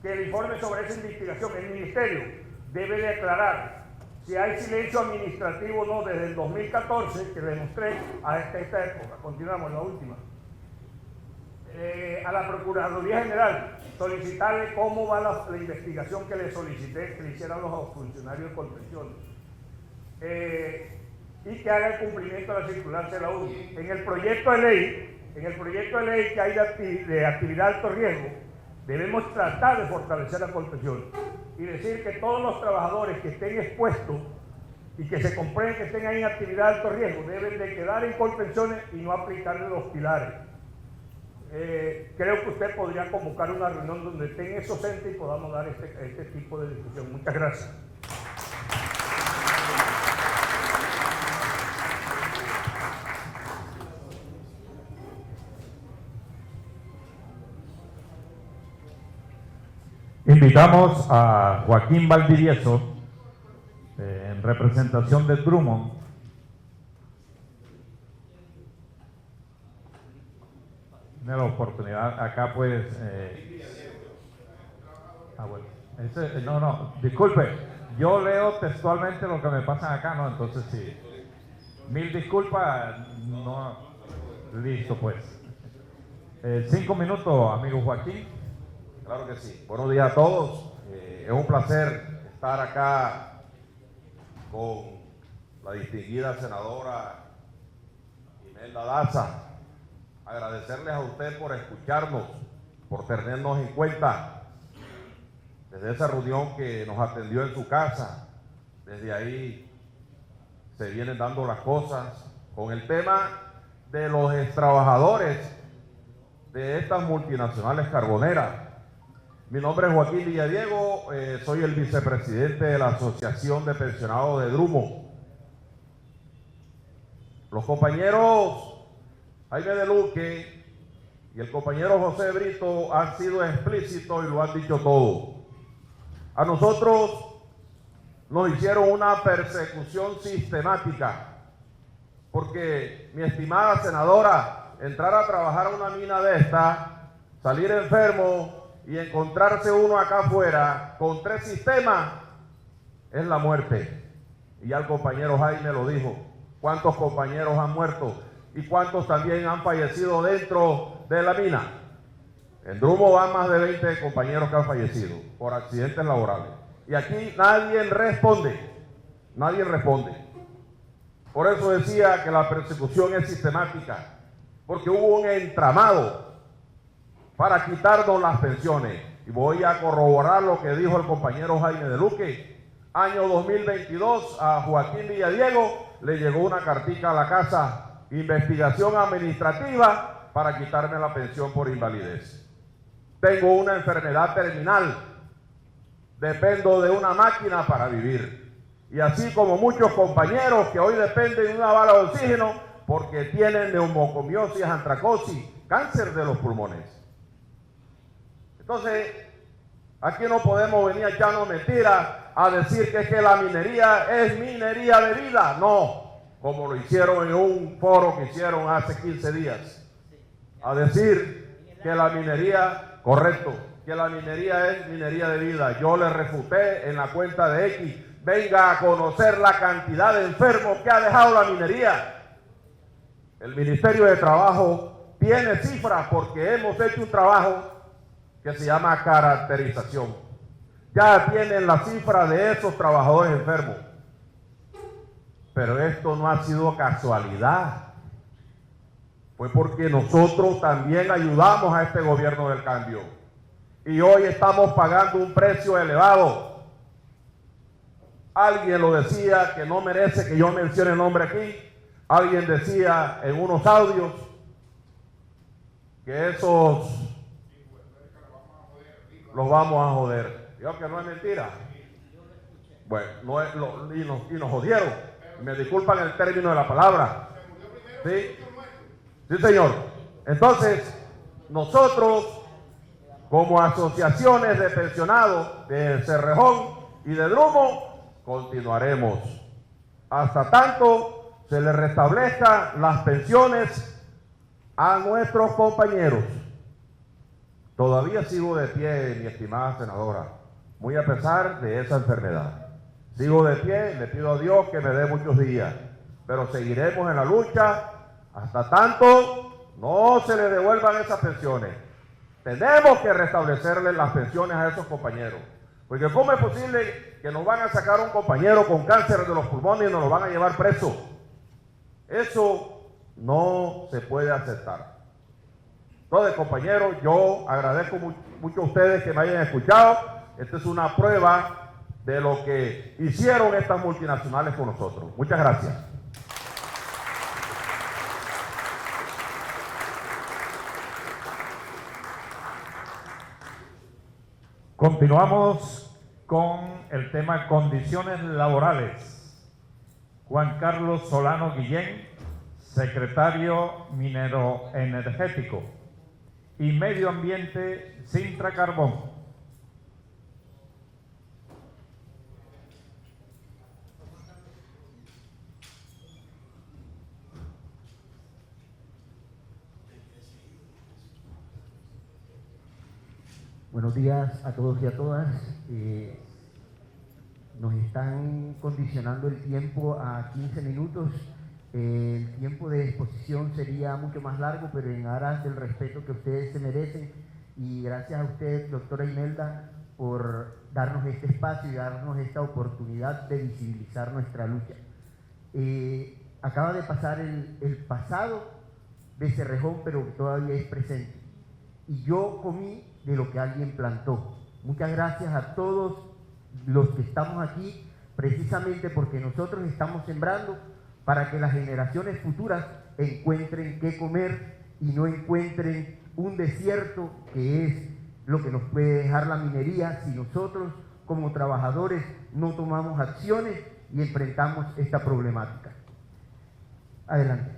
Que el informe sobre esa investigación, el Ministerio debe de aclarar si hay silencio administrativo o no desde el 2014, que demostré, hasta esta época. Continuamos, la última. A la Procuraduría General, solicitarle cómo va la investigación que le solicité que le hicieran los funcionarios de Colpensiones. Y que haga el cumplimiento de la circular 01. En el proyecto de ley que hay de actividad de alto riesgo, debemos tratar de fortalecer la Colpensiones y decir que todos los trabajadores que estén expuestos y que se comprueben que estén ahí en actividad de alto riesgo deben de quedar en Colpensiones y no aplicarle los pilares. Creo que usted podría convocar una reunión donde estén esos entes y podamos dar este tipo de discusión. Muchas gracias. Invitamos a Joaquín Valdivieso, en representación de Drummond. Tiene la oportunidad acá, pues. Disculpe, yo leo textualmente lo que me pasan acá, ¿no? Entonces, sí. Mil disculpas, no. Listo, pues. 5 minutos, amigo Joaquín. Claro que sí. Buenos días a todos. Es un placer estar acá con la distinguida senadora Imelda Daza. Agradecerles a usted por escucharnos, por tenernos en cuenta. Desde esa reunión que nos atendió en su casa, desde ahí se vienen dando las cosas con el tema de los extrabajadores de estas multinacionales carboneras. Mi nombre es Joaquín Villadiego, soy el vicepresidente de la Asociación de Pensionados de Drummond. Los compañeros Jaime de Luque y el compañero José Brito han sido explícitos y lo han dicho todo. A nosotros nos hicieron una persecución sistemática, porque mi estimada senadora, entrar a trabajar a una mina de esta, salir enfermo y encontrarse uno acá afuera con 3 sistemas, es la muerte. Y ya el compañero Jaime lo dijo, cuántos compañeros han muerto y cuántos también han fallecido dentro de la mina. En Drummond van más de 20 compañeros que han fallecido por accidentes laborales. Y aquí nadie responde, nadie responde. Por eso decía que la persecución es sistemática, porque hubo un entramado para quitarnos las pensiones. Y voy a corroborar lo que dijo el compañero Jaime de Luque. Año 2022, a Joaquín Villadiego le llegó una cartica a la casa, investigación administrativa para quitarme la pensión por invalidez. Tengo una enfermedad terminal, dependo de una máquina para vivir. Y así como muchos compañeros que hoy dependen de una bala de oxígeno porque tienen neumocomiosis, antracosis, cáncer de los pulmones. Entonces, aquí no podemos venir echando mentiras a decir que es que la minería es minería de vida. No, como lo hicieron en un foro que hicieron hace 15 días. A decir que la minería, correcto, que la minería es minería de vida. Yo le refuté en la cuenta de X. Venga a conocer la cantidad de enfermos que ha dejado la minería. El Ministerio de Trabajo tiene cifras porque hemos hecho un trabajo que se llama caracterización. Ya tienen la cifra de esos trabajadores enfermos. Pero esto no ha sido casualidad. fue porque nosotros también ayudamos a este gobierno del cambio. Y hoy estamos pagando un precio elevado. Alguien lo decía, que no merece que yo mencione el nombre aquí. Alguien decía en unos audios que esos los vamos a joder. Yo que no es mentira. Bueno, no es y nos jodieron. Me disculpan el término de la palabra. ¿Sí? Sí, señor. Entonces, nosotros, como asociaciones de pensionados de Cerrejón y de Drummond, continuaremos hasta tanto se les restablezcan las pensiones a nuestros compañeros. Todavía sigo de pie, mi estimada senadora, muy a pesar de esa enfermedad. Sigo de pie, le pido a Dios que me dé muchos días, pero seguiremos en la lucha hasta tanto no se le devuelvan esas pensiones. Tenemos que restablecerle las pensiones a esos compañeros, porque ¿cómo es posible que nos van a sacar un compañero con cáncer de los pulmones y nos lo van a llevar preso? Eso no se puede aceptar. Entonces, compañeros, yo agradezco mucho a ustedes que me hayan escuchado. Esta es una prueba de lo que hicieron estas multinacionales con nosotros. Muchas gracias. Continuamos con el tema condiciones laborales. Juan Carlos Solano Guillén, secretario minero energético y medio ambiente Sintra Carbón. Buenos días a todos y a todas. Nos están condicionando el tiempo a 15 minutos. El tiempo de exposición sería mucho más largo, pero en aras del respeto que ustedes se merecen. Y gracias a usted, doctora Imelda, por darnos este espacio y darnos esta oportunidad de visibilizar nuestra lucha. Acaba de pasar el pasado de Cerrejón, pero todavía es presente. Y yo comí de lo que alguien plantó. Muchas gracias a todos los que estamos aquí, precisamente porque nosotros estamos sembrando para que las generaciones futuras encuentren qué comer y no encuentren un desierto, que es lo que nos puede dejar la minería si nosotros como trabajadores no tomamos acciones y enfrentamos esta problemática. Adelante.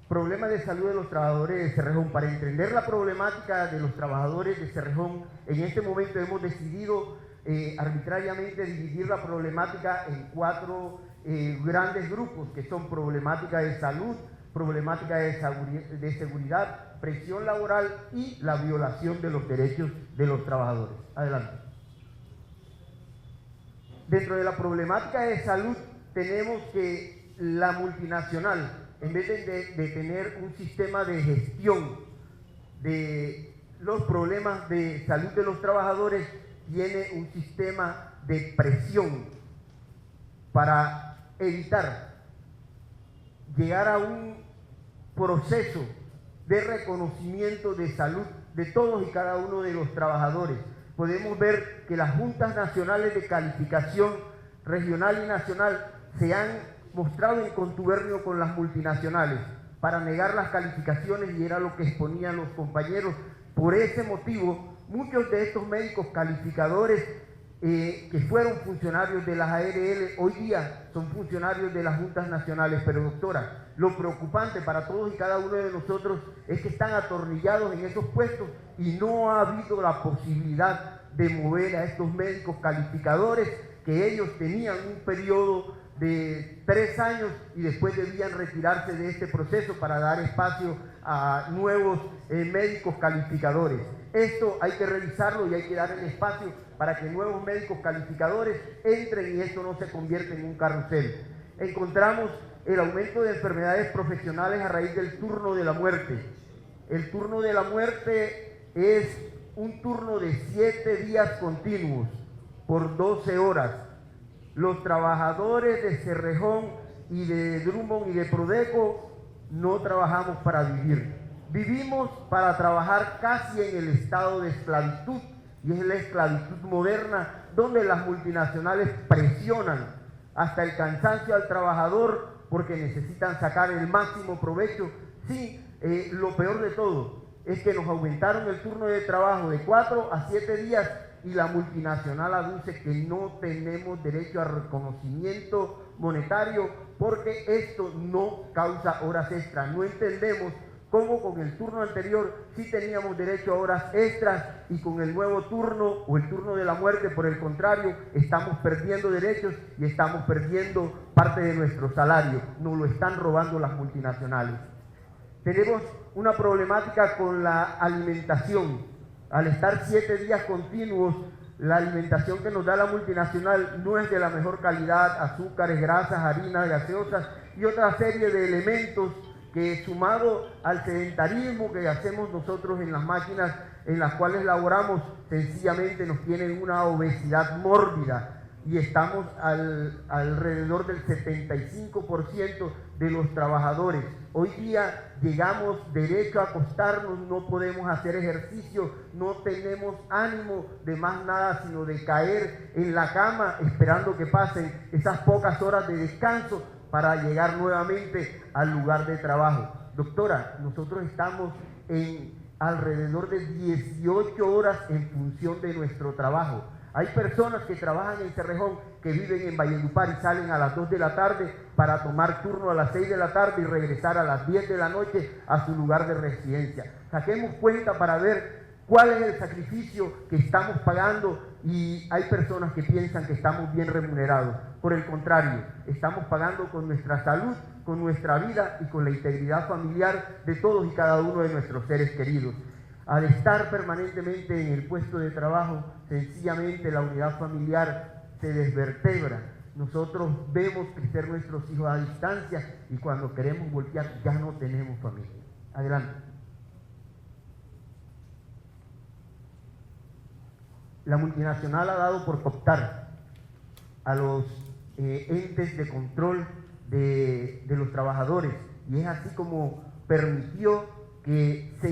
Problema de salud de los trabajadores de Cerrejón. Para entender la problemática de los trabajadores de Cerrejón, en este momento hemos decidido arbitrariamente dividir la problemática en 4 grandes grupos, que son problemática de salud, problemática de seguridad, presión laboral y la violación de los derechos de los trabajadores. Adelante. Dentro de la problemática de salud tenemos que la multinacional, en vez de tener un sistema de gestión de los problemas de salud de los trabajadores, tiene un sistema de presión para evitar llegar a un proceso de reconocimiento de salud de todos y cada uno de los trabajadores. Podemos ver que las juntas nacionales de calificación regional y nacional se han mostrado en contubernio con las multinacionales para negar las calificaciones, y era lo que exponían los compañeros. Por ese motivo, muchos de estos médicos calificadores que fueron funcionarios de las ARL, hoy día son funcionarios de las juntas nacionales. Pero doctora, lo preocupante para todos y cada uno de nosotros es que están atornillados en esos puestos y no ha habido la posibilidad de mover a estos médicos calificadores, que ellos tenían un periodo de 3 años y después debían retirarse de este proceso para dar espacio a nuevos médicos calificadores. Esto hay que revisarlo y hay que dar el espacio para que nuevos médicos calificadores entren y esto no se convierta en un carrusel. Encontramos el aumento de enfermedades profesionales a raíz del turno de la muerte. El turno de la muerte es un turno de 7 días continuos por 12 horas. Los trabajadores de Cerrejón y de Drummond y de Prodeco no trabajamos para vivir. Vivimos para trabajar casi en el estado de esclavitud, y es la esclavitud moderna donde las multinacionales presionan hasta el cansancio al trabajador porque necesitan sacar el máximo provecho. Sí, lo peor de todo es que nos aumentaron el turno de trabajo de 4 a 7 días y la multinacional aduce que no tenemos derecho a reconocimiento monetario porque esto no causa horas extras. No entendemos cómo con el turno anterior sí teníamos derecho a horas extras y con el nuevo turno o el turno de la muerte, por el contrario, estamos perdiendo derechos y estamos perdiendo parte de nuestro salario. Nos lo están robando las multinacionales. Tenemos una problemática con la alimentación. Al estar 7 días continuos, la alimentación que nos da la multinacional no es de la mejor calidad, azúcares, grasas, harinas, gaseosas y otra serie de elementos que, sumado al sedentarismo que hacemos nosotros en las máquinas en las cuales laboramos, sencillamente nos tienen una obesidad mórbida y estamos alrededor del 75% de los trabajadores. Hoy día llegamos derecho a acostarnos, no podemos hacer ejercicio, no tenemos ánimo de más nada sino de caer en la cama esperando que pasen esas pocas horas de descanso para llegar nuevamente al lugar de trabajo. Doctora, nosotros estamos en alrededor de 18 horas en función de nuestro trabajo. Hay personas que trabajan en Cerrejón, que viven en Valledupar y salen a las 2 de la tarde para tomar turno a las 6 de la tarde y regresar a las 10 de la noche a su lugar de residencia. Saquemos cuenta para ver cuál es el sacrificio que estamos pagando y hay personas que piensan que estamos bien remunerados. Por el contrario, estamos pagando con nuestra salud, con nuestra vida y con la integridad familiar de todos y cada uno de nuestros seres queridos. Al estar permanentemente en el puesto de trabajo, sencillamente la unidad familiar se desvertebra. Nosotros vemos crecer nuestros hijos a distancia y cuando queremos voltear ya no tenemos familia. Adelante. La multinacional ha dado por cooptar a los entes de control de los trabajadores y es así como permitió que se